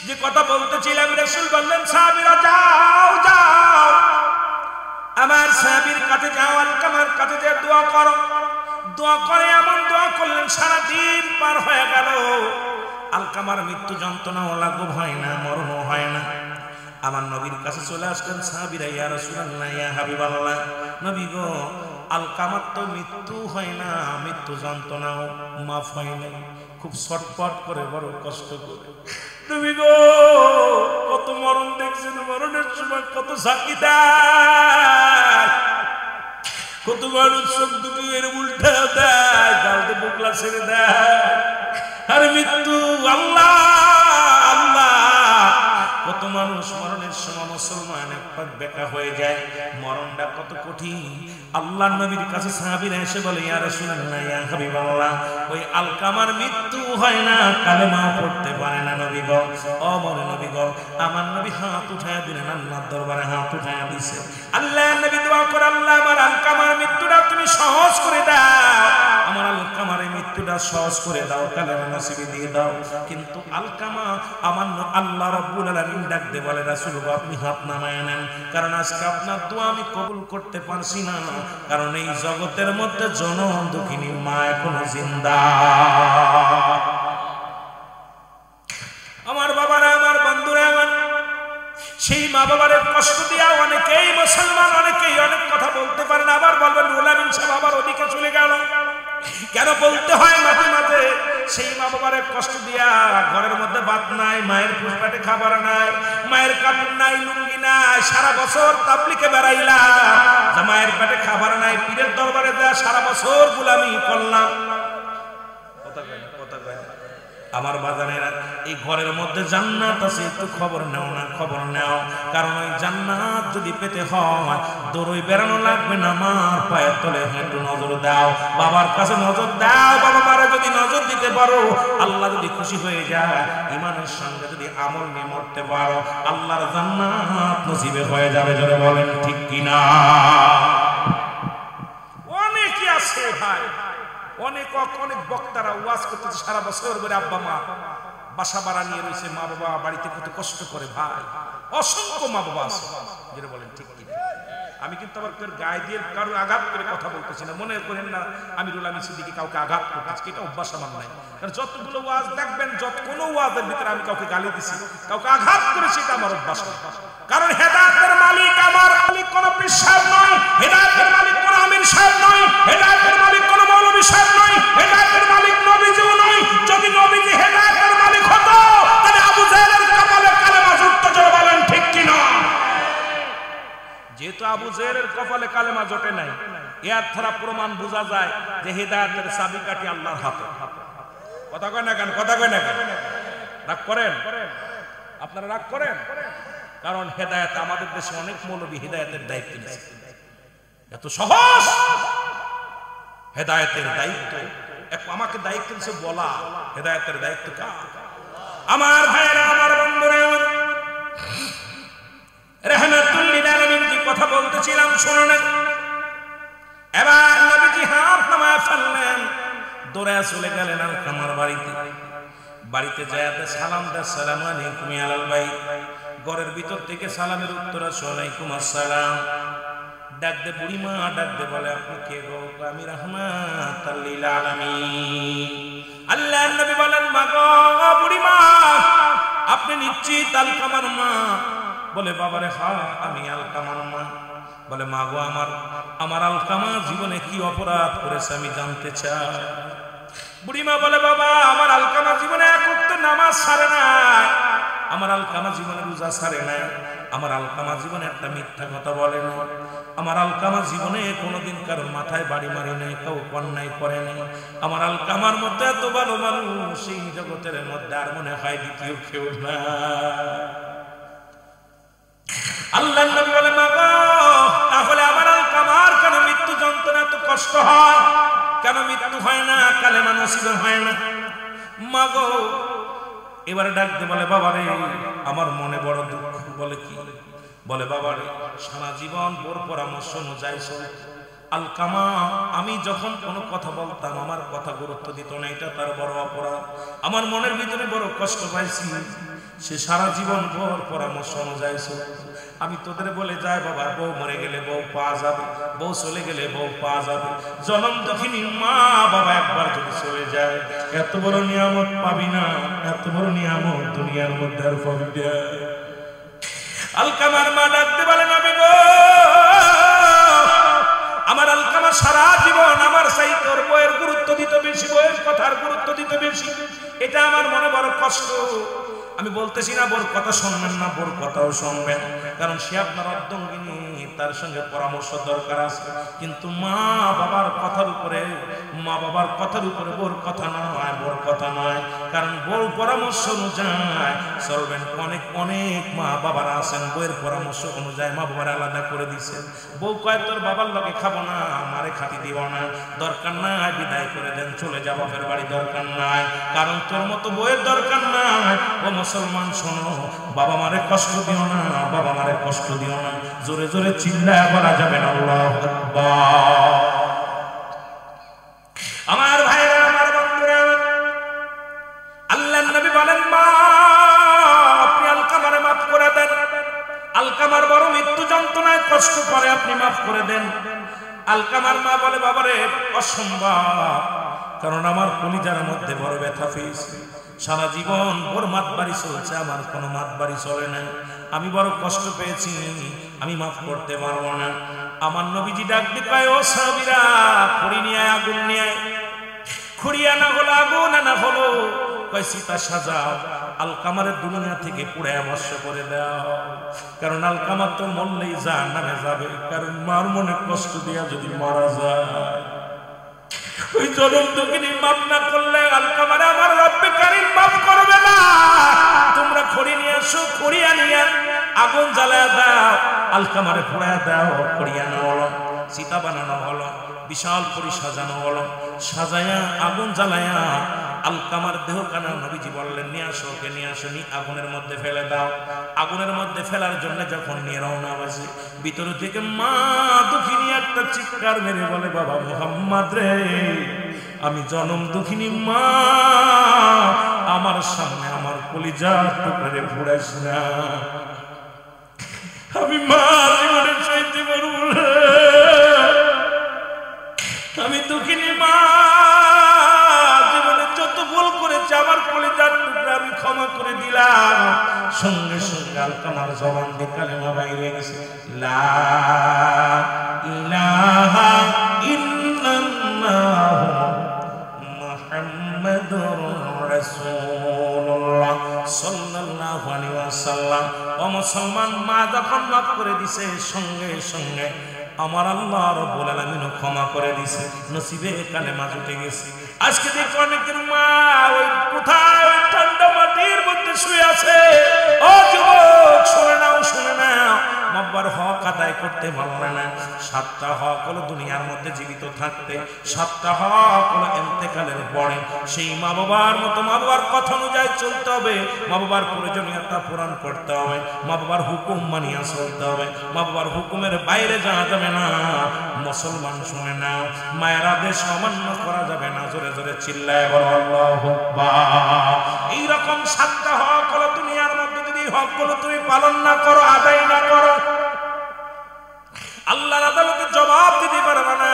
যে কথা বলতেছিলাম, রাসূল বললেন সাহাবীরা যাও যাও, আমার সাহাবীর কাছে যাও, আলকামার কাছে যে দোয়া করো। দোয়া করে এমন দোয়া করলেন, সারা দিন পার হয়ে গেল, আলকামার মৃত্যু যন্ত্রণাও লাঘব হয় না, মরণও হয় না। আমার নবীর কাছে চলে আসলেন সাহাবীরা, ইয়া রাসূলুল্লাহ, ইয়া হাবিবাল্লাহ, নবী গো, আলকামার তো মৃত্যু হয় না, মৃত্যু যন্ত্রণাও মাফ হয় না, খুব ছটফট করে, বড় কষ্ট করে। নবী গো, কত মরণ দেখছেন, মরণের সময় কত সাক্ষী দেয়, কত মানুষ চোখ দুটি এর উল্টা দেয়, গালতে বুকলা ছেড়ে দেয়। আর মৃত্যু আল্লাহ আল্লাহ, কত মানুষ মরণের সময় মুসলমান এক পাক বেকা হয়ে যায়, মরণটা কত কঠিন। আল্লাহর নবীর কাছে সাহাবীরা এসে বলে, ইয়া রাসূলুল্লাহ, ইয়া হাবিবাল্লাহ, ওই আলকামার মৃত্যু হয় না, কালেমাও পড়তে পারে না নবী গো। ও বলে নবী গো, আমার নবী হাত উঠায় দিলেন, আল্লাহর দরবারে হাত উঠায় দিছে। আল্লাহ নবী দোয়া করে, আল্লাহ আমার আলকামার মৃত্যুটা তুমি সহজ করে দাও, আমার আলকামার মৃত্যু মৃত্যুটা সহজ করে দাও, কালেমা নসিব দিয়ে দাও। কিন্তু আলকামা আমার আল্লাহ রাব্বুল আলামিন ডাক দিয়ে বলে রাসূল আপনি হাত নামায় নেন, কারণ আজকে আপনার দোয়া আমি কবুল করতে পারছি না, কারণ এই জগতের মধ্যে জনম দুঃখিনী মা এখনো জিন্দা। আমার বাবারা, আমার বন্ধুরা, আমার সেই মা বাবার কষ্ট দিয়া অনেকেই মুসলমান, অনেকেই অনেক কথা বলতে পারে না। আবার বলবেন রুহুল আমিন সাহেব আবার ওদিকে চলে গেল। কেন বলতে হয় মাঝে মাঝে? সেই মা বাবার কষ্ট দিয়া ঘরের মধ্যে ভাত নাই, মায়ের পেটে খাবার নাই, মায়ের কাপড় নাই, লুঙ্গি নাই, সারা বছর তাবলিগে বেড়াইলা, মায়ের পেটে খাবার নাই, পীরের দরবারে দেয়া সারা বছর গোলামি করলাম। আমার বাজানেরা, এই ঘরের মধ্যে জান্নাত আছে, একটু খবর নাও না, খবর নাও। কারণ ওই জান্নাত যদি পেতে হয় দৌড়ই বেড়ানো লাগবে না, আমার পায়ের তলে একটু নজর দাও, বাবার কাছে নজর দাও। বাবা মারা যদি নজর দিতে পারো, আল্লাহ যদি খুশি হয়ে যায়, ইমানের সঙ্গে যদি আমল নিয়ে মরতে পারো, আল্লাহর জান্নাত নসিবে হয়ে যাবে। জোরে বলেন ঠিক কিনা? অনেকে আছে ভাই, অনেক অনেক বক্তারা ওয়াজ করতেছে সারা বছর ধরে, আব্বা মা বাসা ভাড়া নিয়ে রয়েছে, মা বাবা বাড়িতে কত কষ্ট করে ভাই, অসংখ্য মা বাবা আছে। যেটা বলেন ঠিক কিনা? আমি কিন্তু আবার কেউ গায়ে দিয়ে কারো আঘাত করে কথা বলতেছি না, মনে করেন না আমি রুহুল আমিন সিদ্দিকী কাউকে আঘাত করতেছি, এটা অভ্যাস আমার নাই। কারণ যতগুলো ওয়াজ দেখবেন, যত কোনো ওয়াজের ভিতরে আমি কাউকে গালি দিছি, কাউকে আঘাত করেছি, এটা আমার অভ্যাস না। কারণ হেদায়েতের মালিক আমার মালিক কোন পীর সাহেব নয়, হেদায়েতের মালিক কোন আমির সাহেব নয়, হেদায়েতের মালিক কোন মৌলভী সাহেব নয়, হেদায়েতের মালিক নবীজিও নয়। যদি নবীজি হেদায়েতের মালিক হতো, তাহলে আবু জাহেলের কপালে কালেমা জুটতো। জোরে বলেন ঠিক কিনা? যেহেতু আবু জাহেলের কপালে কালেমা জোটে নাই, এর দ্বারা প্রমাণ বোঝা যায় যে হেদায়েতের চাবিকাঠি আল্লাহর হাতে। কথা কয় না কেন? কথা কয় না কেন? রাগ করেন? আপনারা রাগ করেন? কারণ হেদায়েত, আমাদের দেশে অনেক মৌলবী হেদায়েতের দায়িত্ব নিয়েছে। এত সহজ হেদায়েতের দায়িত্ব, আমাকে দায়িত্ব দিয়েছে বলা, হেদায়েতের দায়িত্ব কার? আমার ভাইরা, আমার বন্ধুরা, রাহমাতুল লিল আলামিন যে কথা বলতেছিলাম শুনুন। এবার নবীজি হাত নামায় ফেললেন, দৌড়ে চলে গেলেন আলকামার বাড়িতে। বাড়িতে যায়াতে সালাম দেয়, আসসালামু আলাইকুম ইয়া আলাল বাইত। ঘরের ভিতর থেকে সালামের উত্তর আসে, ওয়ালাইকুম আসসালাম। ডাক দে বুড়িমা, ডাক দে বলে আপনি কে গো? আমি রাহমাতুল লিল আলামিন। আল্লাহর নবী বলেন, মা গো বুড়িমা, আপনি নিশ্চিত আলকামার মা? বলে বাবারে হ্যাঁ আমি আলকামার মা। বলে মা গো, আমার আলকামা জীবনে কি অপরাধ করেছে আমি জানতে চাই। বুড়িমা বলে বাবা, আমার আলকামা জীবনে এক ওয়াক্ত নামাজ ছাড়ে নাই, আমার আলকামা জীবনে রোজা ছাড়ে নাই, আমার আলকামা জীবনে একটা মিথ্যা কথা বলে না, আমার আলকামা জীবনে কোনোদিন কারোর মাথায় বাড়ি মারি নাই, কেউ অন্যায় করে নাই। আমার আলকামার মধ্যে এত ভালো মানুষ এই জগতের মধ্যে আর মনে হয় দ্বিতীয় কেউ না। আল্লাহর নবী বলে মা গো, তাহলে আমার আলকামার কেন মৃত্যু যন্ত্রণা এত কষ্ট হয়, কেন মৃত্যু হয় না, কালেমা নসিব হয় না? মা গো এবারে ডাকতে বলে বাবা রে, আমার মনে বড় দুঃখ। বলে কি? বলে বাবা রে, সারা জীবন বোর পরামর্শ অনুযায়ী আলকামা আমি যখন কোনো কথা বলতাম আমার কথা গুরুত্ব দিত না, এটা তার বড় অপরাধ। আমার মনের ভিতরে বড় কষ্ট পাইছি, সে সারা জীবন বোর পরামর্শ অনুযায়ী। আমি তোদের বলে যাই বাবা, বউ মরে গেলে বউ পাওয়া যাবে, বউ চলে গেলে বউ পাওয়া যাবে। জনম দক্ষিণী মা বাবা একবার যদি চলে যায়, এত বড় নিয়ামত পাবি না, এত বড় নিয়ামত দুনিয়ার মধ্যে আর পাবি না। আলকামার মা ডাকতে বলে নবী গো, আমার আলকামা সারা জীবন আমার চাই তোর বউয়ের গুরুত্ব দিত বেশি, বউয়ের কথার গুরুত্ব দিত বেশি, এটা আমার মনে বড় কষ্ট। আমি বলতেছি না বোর কথা শুনবেন না, বোর কথাও শুনবেন, কারণ সে আপনার অর্ধঙ্গিনী, তার সঙ্গে পরামর্শ দরকার আছে। কিন্তু মা বাবার কথার উপরে, মা বাবার কথার উপরে বোর কথা নয়, বোর কথা নয়, কারণ বোর পরামর্শ অনুযায়ী চলবেন। অনেক অনেক মা বাবারা আছেন বউয়ের পরামর্শ অনুযায়ী মা বাবার আলাদা করে দিচ্ছেন। বউ কয় তোর বাবার লগে খাবো না, আমারে খাতি দিব না, দরকার নাই বিদায় করে দেন, চলে যাবো ফের বাড়ি, দরকার নাই, কারণ তোর মতো বউয়ের দরকার নাই। ও মুসলমান শোনো, বাবা মারে কষ্ট দিও না, বাবা মারে কষ্ট দিও না। জোরে জোরে চিল্লায় বলা যাবে না আল্লাহু আকবার। আমার ভাইরা, আমার যন্ত্রণায় কষ্ট করে আপনি মাফ করে দেন। আলকামার মা বলে, বাবারে অসম্ভব, কারণ আমার কলিজার মধ্যে বড় ব্যথা পেয়েছে, সারা জীবন ওর মাত বাড়ি চলছে, আমার কোনো মাত বাড়ি চলে না, আমি বড় কষ্ট পেয়েছি, আমি মাফ করতে পারবো না। আমার নবীজি ডাক দিয়ে কয়, ও সাহাবীরা, খড়ি নিয়ে আয়, আগুন নিয়ে আয়। খড়ি আনা হলো, আগুন আনা হলো। কয় সীতা সাজাও, আলকামারের দুনিয়া থেকে পুড়ে অবশ্য করে দাও, কারণ আলকামার তো মরলেই জাহান্নামে যাবে, কারণ মার মনে কষ্ট দিয়া যদি মারা যায়, ওই জনম দুঃখিনী মাফ না করলে আলকামারে আমার রব্বে কারীম মাফ করবে না। তোমরা খড়ি নিয়ে আসো, খড়ি আনিয়া আগুন জ্বালায়া দাও, আলকামারে পোড়ায়া দাও। খড়ি আনা হলো, সীতা বানানো হলো, বিশাল করে সাজানো হলো, সাজায়া আগুন জ্বালায়া আলকামার দেহ কানা নবীজি বললেন, নিয়ে আসো, ওকে নিয়ে আসো, নি আগুনের মধ্যে ফেলে দাও। আগুনের মধ্যে ফেলার জন্য যখন নিয়ে রওনা হয়েছে, ভিতর থেকে মা দুঃখিনী একটা চিৎকার মেরে বলে, বাবা মুহাম্মদ রে, আমি জনম দুঃখিনী মা, আমার সামনে আমার কলিজার টুকরে পুড়াইস না, আমি মা জীবনে সইতে পারবো না, আমি দুঃখিনী মা, জীবনে যত ভুল করেছে আমার কলিজার টুকরা আমি ক্ষমা করে দিলাম। সঙ্গে সঙ্গে আলকামার জবান দিয়ে কালেমা বাইরে গেছে, লা ইলাহা ইল্লাল্লাহু মুহাম্মাদুর রাসূলুল্লাহ সাল্লাল্লাহু আলাইহি ওয়াসাল্লাম। ও মুসলমান, মা যখন মাফ করে দিছে, সঙ্গে সঙ্গে আমার আল্লাহ রাব্বুল আলামিন ক্ষমা করে দিছে, নসিবে কালেমা জুটে গেছে। আজকে দেখো অনেকের মা ওই কোথায় ঠান্ডা মাটির মধ্যে শুয়ে আছে। ও যুবক, শুনে নাও, শুনে নাও, মাব্বার হক আদায় করতে পারবে না। 7টা হক হলো দুনিয়ার মধ্যে জীবিত থাকতে, 7টা হক হলো ইন্তেকালের পরে। সেই মা বাবার মতো মা বাবার কথা অনুযায়ী চলতে হবে, মা বাবার প্রয়োজনীয়তা পূরণ করতে হবে, মা বাবার হুকুম মানিয়ে চলতে হবে, মা বাবার হুকুমের বাইরে যাওয়া যাবে না। মুসলমান শুনে নাও, মায়ের আদেশ অমান্য করা যাবে না। জোরে জোরে চিল্লায় বলো আল্লাহু আকবার। এইরকম 7টা হক হলো দুনিয়ার মধ্যে, যদি হকগুলো তুমি পালন না করো, আদায় না করো, আল্লাহর আদালতে জবাব দিতে পারবে না।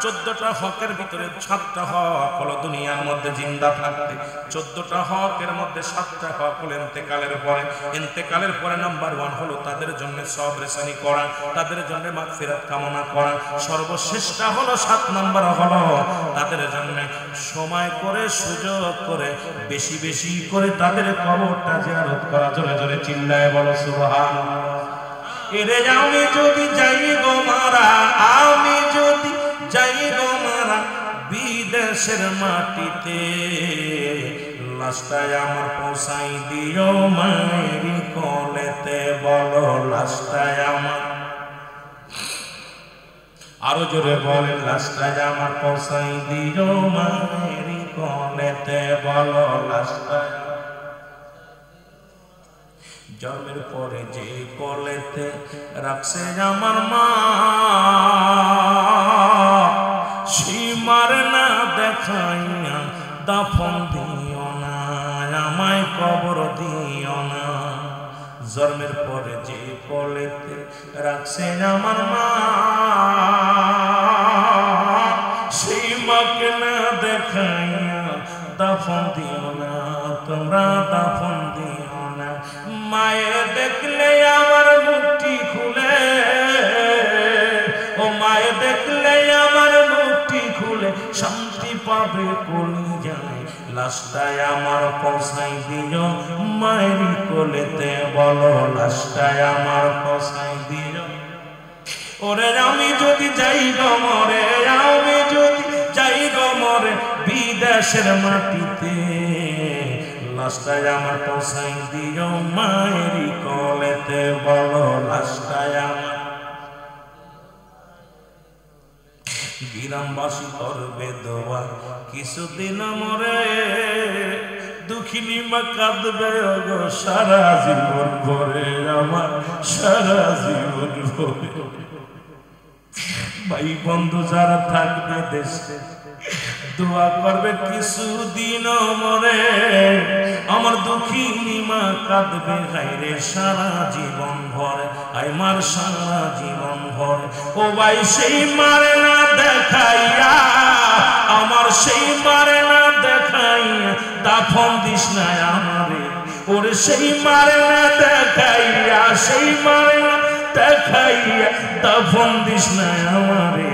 14টা হকের ভিতরে 7টা হক হলো দুনিয়ার মধ্যে জিন্দা থাকতে, 14টা হকের মধ্যে 7টা হক হলো ইন্তেকালের পরে। ইন্তেকালের পরে নাম্বার 1 হলো তাদের জন্য সবরেসানি করা, তাদের জন্য মাগফিরাত কামনা করা। সর্বশ্রেষ্ঠটা হলো 7 নাম্বার হলো তাদের জন্য সময় করে, সুযোগ করে, বেশি বেশি করে তাদের কবরটা জিয়ারত করা। জোরে জোরে চিল্লায় বলো সুবহানাল্লাহ। এরে আমি যদি যাই গো মারা, আমি যদি যাই গো মারা বিদেশের মাটিতে, লাশটায় আমার পৌঁছাই দিও মায়ের কোলেতে, বলো লাশটায় আমার, আরো জোরে বলেন, লাশটায় আমার পৌঁছাই দিও মায়ের কোলেতে, বলো লাশটায়। জন্মের পরে যে কোলেতে রাখছে আমার মা, সীমার না দেখাইয়া দাফন দিও না, আমায় কবর দিও না। জন্মের পরে যে কোলেতে রাখছে আমার মা, সীমাকে না দেখাইয়া দাফন দিও না, তোমরা দাফন দিও না। মায়ের দেখলে আমার মুখটি খুলে, ও মায়ের দেখলে আমার মুখটি খুলে, শান্তি পাবে কলিজায়, লাশটায় আমার পৌঁছাই দিও মায়ের কোলেতে, বলো লাশটায় আমার পৌঁছাই দিও। ওরে আমি যদি যাই গো মরে, আমি যদি যাই গো মরে বিদেশের মাটিতে, লাশটায় আমার পৌঁছাই দিও মায়ের কোলেতে, বলো লাশটায় আমার। গ্রামবাসী করবে দোয়া কিছুদিন মরে, দুঃখিনী মা কাঁদবে গো সারা জীবন ভরে, আমার সারা জীবন ভরে। ভাই বন্ধু যারা থাকবে দেশে দোয়া করবে কিছুদিন মরে আমার দুঃখিনী মা কাঁদবে গাইরে সারা জীবন ভর আমার সারা জীবন ভর ও ভাই সেই মারে না দেখাইয়া আমার সেই মারে না দেখাইয়া দাফন দিস না আমারে ওরে সেই মারে না দেখাইয়া সেই মারে না দেখাইয়া দাফন দিস না আমারে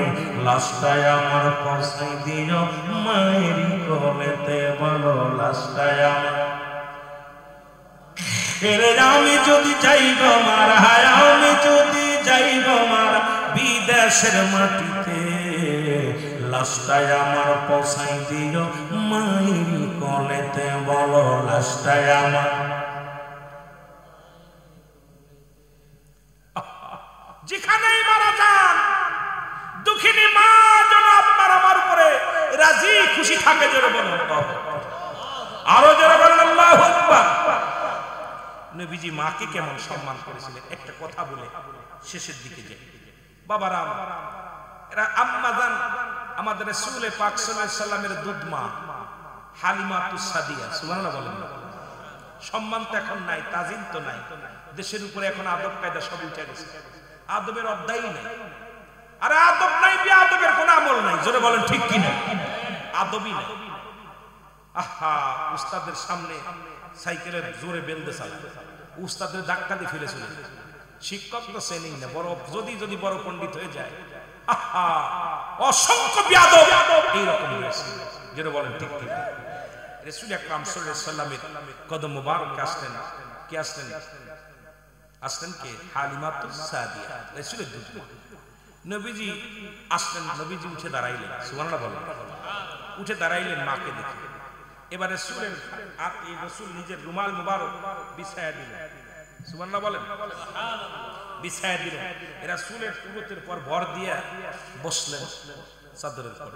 লাশটায় আমার পৌঁছাই দিও মায়েরই কোলেতে বলো লাশটায় আমার এরে আমি যদি যাই গো মারা আমি যদি যাই গো মারা বিদেশের মাটিতে লাশটায় আমার পৌঁছাই দিও মায়েরই কোলেতে বলো লাশটায় আমার যেখানেই মারা যান দুঃখিনী মা যেন আপনার আমার উপরে রাজি খুশি থাকে জোরে বলুন আরো জোরে বলুন আল্লাহু আকবার নবীজি মাকে কেমন সম্মান করেছিলেন একটা কথা বলে শেষের দিকে যাই বাবারা এরা আম্মা জান আমাদের রাসূল পাক সাল্লাল্লাহু আলাইহি সাল্লামের দুধ মা হালিমাতুস সাদিয়া সুবহানাল্লাহ বলেন সম্মান তো এখন নাই তাজিম তো নাই দেশের উপরে এখন আদব কায়দা সব উঠে গেছে আদবের অধ্যায়ই নাই আরে আদব নাই বেয়াদবের কোনো আমল নাই জোরে বলেন ঠিক কি না আদবই নাই আহা উস্তাদের সামনে সাইকেলের জোরে বেলদে চালায় উস্তাদের ধাক্কা দিয়ে ফেলে চলে শিক্ষক তো চেনেই না বড় যদি বড় পণ্ডিত হয়ে যায় আহা অসংখ্য বেয়াদব এইরকম হয়েছে জোরে বলেন ঠিক কি না রাসূল আকরাম সাল্লাল্লাহু আলাইহি সাল্লামের কদম মোবারক আসলেন কে আসলেন কে হালিমাতুস সাদিয়া রাসূলের দুধ নবীজি আসলেন নবীজি উঠে দাঁড়াইলেন সুবহানাল্লাহ বলেন উঠে দাঁড়াইলেন মাকে দেখে এবারে রাসূলের হাতে রাসূল নিজের রুমাল মোবারক বিছায়া দিলেন সুবহানাল্লাহ বলেন বিছায়া দিলেন রাসূলের উরতের পর ভর দিয়ে বসলেন চাদরের উপর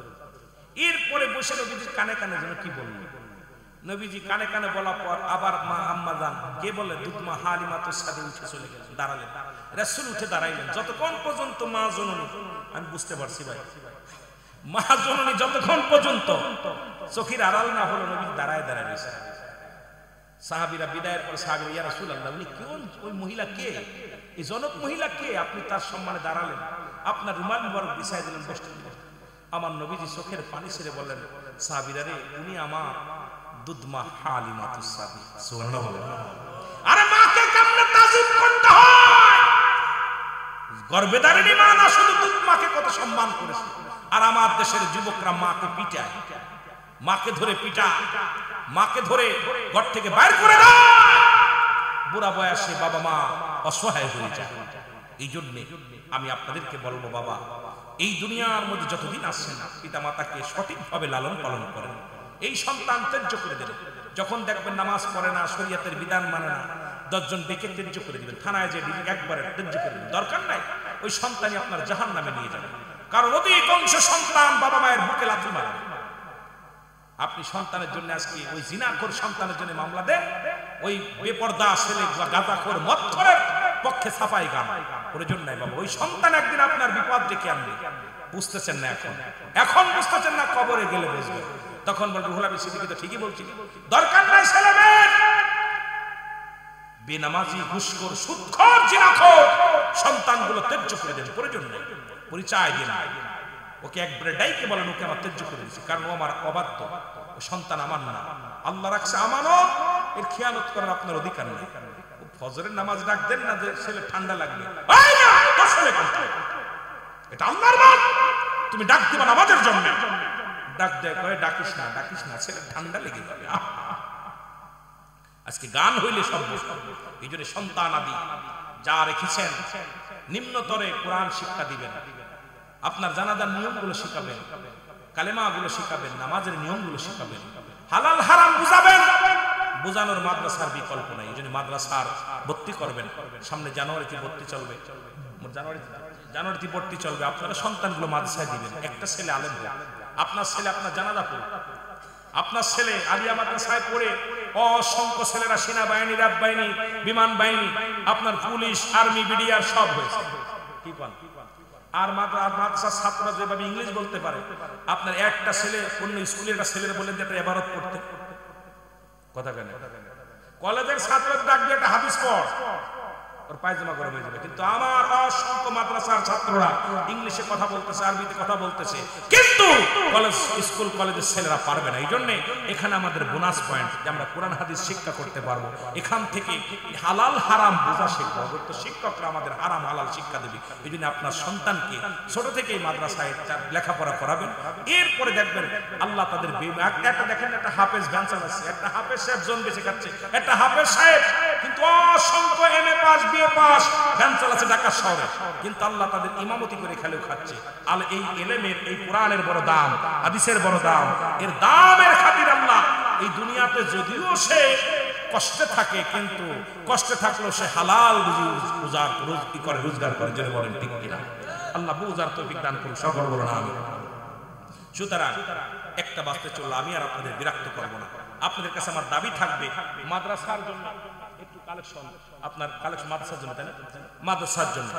এরপরে বসে নবীজি কানে কানে যেন কি বললেন নবীজি কানে কানে বলার পর আবার মা আম্মা জান কে বলে দুধ মা হালিমাতুস সাদিয়া উঠে চলে গেলেন দাঁড়ালেন রাসূল উঠে দাঁড়াইলেন যতক্ষণ পর্যন্ত মা জননী আমি বুঝতে পারছি ভাই মা জননী যতক্ষণ পর্যন্ত চোখের আড়াল না হলো নবী দাঁড়ায় দাঁড়ায় রয়েছে সাহাবীরা বিদায়ের পর সাহাবীরা ইয়া রাসূলুল্লাহ উনি কোন ওই মহিলা কে এই জনক মহিলা কে আপনি তার সম্মানে দাঁড়ালেন আপনার রুমাল মুবারক বিছায় দিলেন বসতে দিলেন আমার নবীজি চোখের পানি ছেড়ে বললেন সাহাবীরা রে উনি আমার দুধ মা হালিমাতুস সাদিয়া সুবহানাল্লাহ আরে মাকে কেমনে তাজিম করতে হয় গর্ভে ধারিণী মা না শুধু দুধ মাকে কত সম্মান করেছে আর আমার দেশের যুবকরা মাকে পিটায় মাকে ধরে পিটায় মাকে ধরে ঘর থেকে বাইর করে দেয় বুড়া বয়সে বাবা মা অসহায় হয়ে যায় এই জন্য আমি আপনাদেরকে বলবো বাবা এই দুনিয়ার মধ্যে যতদিন আছেন পিতা মাতাকে সঠিকভাবে লালন পালন করেন এই সন্তান ত্যায্য করে দেবেন যখন দেখবেন নামাজ পড়ে না শরীয়তের বিধান মানে না 10 জন ডেকে ত্যায্য করে দিবেন থানায় যে একবারে ত্যায্য করে দিবেন দরকার নাই ওই সন্তানই আপনার জাহান্নামে নিয়ে যাবে কারণ অধিকাংশ সন্তান বাবা মায়ের বুকে লাথি মারে আপনি সন্তানের জন্য আজকে ওই জিনাখোর সন্তানের জন্য মামলা দেন ওই বেপরদা ছেলে বা গাঁজাখোর মদখোরের পক্ষে ছাপাই গান প্রয়োজন নাই বাবা ওই সন্তান একদিন আপনার বিপদ ডেকে আনবে বুঝতেছেন না এখন বুঝতেছেন না কবরে গেলে বুঝবে তখন বলবে হুলাবি সিদ্দিকী তো ঠিকই বলছি দরকার নাই ছেলে মেয়ে বেনামাজি ঘুষখোর সুদখোর জিনাখোর সন্তানগুলো ত্যায্য করে দেন প্রয়োজন নেই পরিচয় দিন ওকে একবারে ডাইকে বলেন ওকে আমার ত্যায্য করে দিয়েছি কারণ ও আমার অবাধ্য ও সন্তান আমার না আল্লাহ রাখছে আমানত এর খেয়ানত করার আপনার অধিকার নেই ফজরের নামাজ ডাক দেন না যে ছেলে ঠান্ডা লাগবে এটা আল্লাহর বাত তুমি ডাক দিবা নামাজের জন্য ডাক দেয় কয় ডাকিস না ছেলে ঠান্ডা লেগে যাবে আজকে গান হইলে সব এই জন্য সন্তান আদি যা রেখেছেন নিম্নতরে কোরআন শিক্ষা দিবেন আপনার জানাজার নিয়মগুলো শিখাবেন কালেমাগুলো শিখাবেন নামাজের নিয়মগুলো শিখাবেন হালাল হারাম বুঝাবেন বুঝানোর মাদ্রাসার বিকল্প নাই এই জন্য মাদ্রাসার ভর্তি করবেন সামনে জানুয়ারিতে ভর্তি চলবে জানুয়ারিতে ভর্তি চলবে আপনারা সন্তানগুলো মাদ্রাসায় দিবেন একটা ছেলে আলেম হোক আপনার ছেলে আপনার জানাজা পড়ুক আপনার ছেলে আলিয়া মাদ্রাসায় পড়ে অসংখ্য ছেলেরা সেনাবাহিনী র্যাব বাহিনী বিমান বাহিনী আপনার পুলিশ আর্মি বিডিআর সব হয়েছে কি আর মাদ্রাসার ছাত্ররা যেভাবে ইংলিশ বলতে পারে, আপনার একটা ছেলে অন্য স্কুলের একটা ছেলের বলেন যে একটা ইবারত পড়তে, কথা কেন? কলেজের ছাত্রদের ডাক দিয়ে একটা হাদিস পড়, ওর পায়জামা গরম হয়ে যাবে। কিন্তু আমার অসংখ্য মাদ্রাসার ছাত্ররা ইংলিশে কথা বলতেছে, আরবিতে কথা বলতেছে, কিন্তু কলেজ স্কুল কলেজের ছেলেরা পারবে না। এই জন্য এখানে আমাদের বোনাস পয়েন্ট যে আমরা কোরআন হাদিস শিক্ষা করতে পারবো, এখান থেকে হালাল হারাম বোঝা শিখবো। তো শিক্ষকরা আমাদের হারাম হালাল শিক্ষা দেবে। এই জন্য আপনার সন্তানকে ছোট থেকেই মাদ্রাসায় লেখাপড়া করাবেন। এরপরে দেখবেন আল্লাহ তাদের একটা দেখেন, একটা হাফেজ ভ্যানসাল আছে, একটা হাফেজ সাহেব জন বেঁচে খাচ্ছে, একটা হাফেজ সাহেব কিন্তু অসংখ্য এমএ পাস বিএ পাস ভ্যানসাল আছে ঢাকা শহরে, কিন্তু আল্লাহ তাদের ইমামতি করে খেলেও খাচ্ছে। আর এই ইলমের, এই কোরআনের বড় দাম, হাদিসের বড় দাম, এর দামের খাতির আল্লাহ এই দুনিয়াতে যদিও সে কষ্টে থাকে, কিন্তু কষ্টে থাকলেও সে হালাল রোজগার করে, যেন বলেন ঠিক কিনা? আল্লাহ বুঝার তৌফিক দান করুন, সকল বলুন আমিন। সুতরাং একটা বাস্তে চললো, আমি আর আপনাদের বিরক্ত করবো না। আপনাদের কাছে আমার দাবি থাকবে মাদ্রাসার জন্য একটু কালেকশন, আপনার কালেকশন মাদ্রাসার জন্য, তাই না? মাদ্রাসার জন্য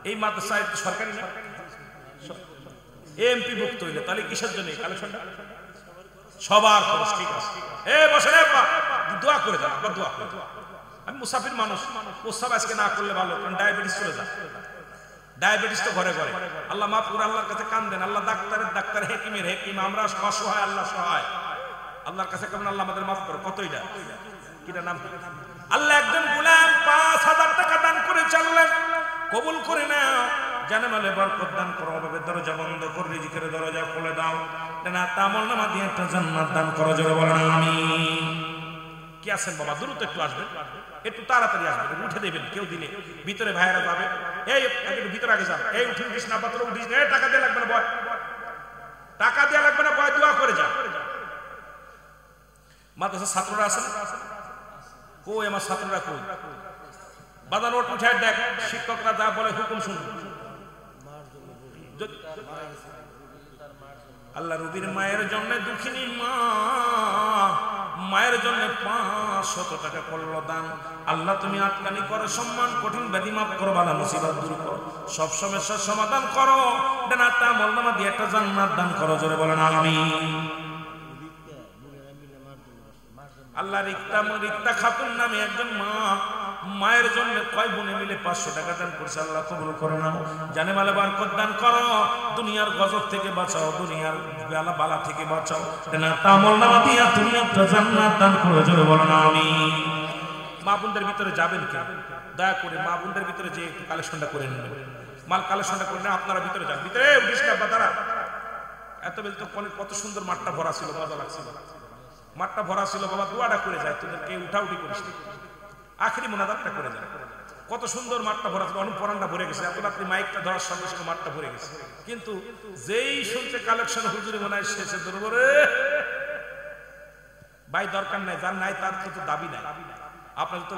এই মাদ্রাসা একটু সরকারি না, এমপি ভুক্ত হইলে তাহলে কিসের জন্য এই কালেকশনটা? সবার খরচ, ঠিক আছে? বসে দোয়া করে যান, দোয়া করে। আমি মুসাফির মানুষ, প্রস্তাব আজকে না করলে ভালো, কারণ ডায়াবেটিস চলে যায়। ডায়াবেটিস তো ঘরে ঘরে। আল্লাহ মাফ করে, আল্লাহর কাছে কান দেন। আল্লাহ ডাক্তারের ডাক্তার, হেকিমের হেকিম, আমরা অসহায়, আল্লাহ সহায়। আল্লাহর কাছে কেমন আল্লাহ আমাদের মাফ করো। কত এটা কিটা নাম? আল্লাহ একজন গোলাম 5000 টাকা দান করে চললেন, কবুল করে নাও, জানেমালে বরকত দান করো, অভাবের দরজা বন্ধ করে রিজিকের দরজা খুলে দাও, না তামলনামা দিয়ে একটা জান্নাত দান করো, জোরে বলেন আমিন। কি আছেন বাবা, দ্রুত একটু আসবেন, একটু তাড়াতাড়ি আসবেন, উঠে দেবেন। কেউ দিলে ভিতরে ভাইরা যাবে, এই একটু ভিতরে আগে যান, এই উঠে উঠিস না, পাত্র উঠিস না, টাকা দিয়ে লাগবে না বয়, টাকা দিয়ে লাগবে না বয়, দোয়া করে যা। মাদ্রাসার ছাত্ররা আছেন কই? আমার ছাত্ররা কই? বাজার নোট উঠে দেখ, শিক্ষকরা যা বলে হুকুম শুনবে। আল্লাহ রবির মায়ের জন্য, দুঃখিনী মা, মায়ের জন্য 500 টাকা করলো দান। আল্লাহ তুমি আটকানি করো, সম্মান কঠিন ব্যাধি মাফ করো, বালা মুসিবত দূর করো, সব সমস্যার সমাধান করো, ডানাতা আমলনামা দিয়ে একটা জান্নাত দান করো, জোরে বলেন আমিন। আল্লাহ রিক্তা খাতুন নামে একজন মা, মায়ের জন্য কয় বোনে মিলে 500 টাকা দান করছে, আল্লাহ কবুল করে নাও, জানে মালে বরকত দান করো, দুনিয়ার গজব থেকে বাঁচাও, দুনিয়ার বালা থেকে বাঁচাও, না তামল নামা দিয়া তুমি একটা জান্নাত দান করো, জোরে বলেন আমিন। মা বোনদের ভিতরে যাবেন কে? দয়া করে মা বোনদের ভিতরে যে একটু কালেকশনটা করে নেবেন, মাল কালেকশনটা করে নেন। আপনারা ভিতরে যান, ভিতরে উঠিস না বাতারা। এত বেল তো কত সুন্দর মাঠটা ভরা ছিল, মজা লাগছিল, মাঠটা ভরা ছিল বাবা, দোয়াটা করে যায়, তোদেরকে উঠাউঠি করিস, আখেরি মোনাজাতটা করে যায়। কত সুন্দর মাঠটা ভরা ছিল, অনেক পরানটা ভরে গেছে, এত রাত্রি মাইকটা ধরার সঙ্গে সঙ্গে মাঠটা ভরে গেছে। কিন্তু যেই শুনছে কালেকশন হুজুরি মনে হয় শেষে দরবারে, ভাই দরকার নাই, যার নাই তার তো দাবি নাই। আপনার তো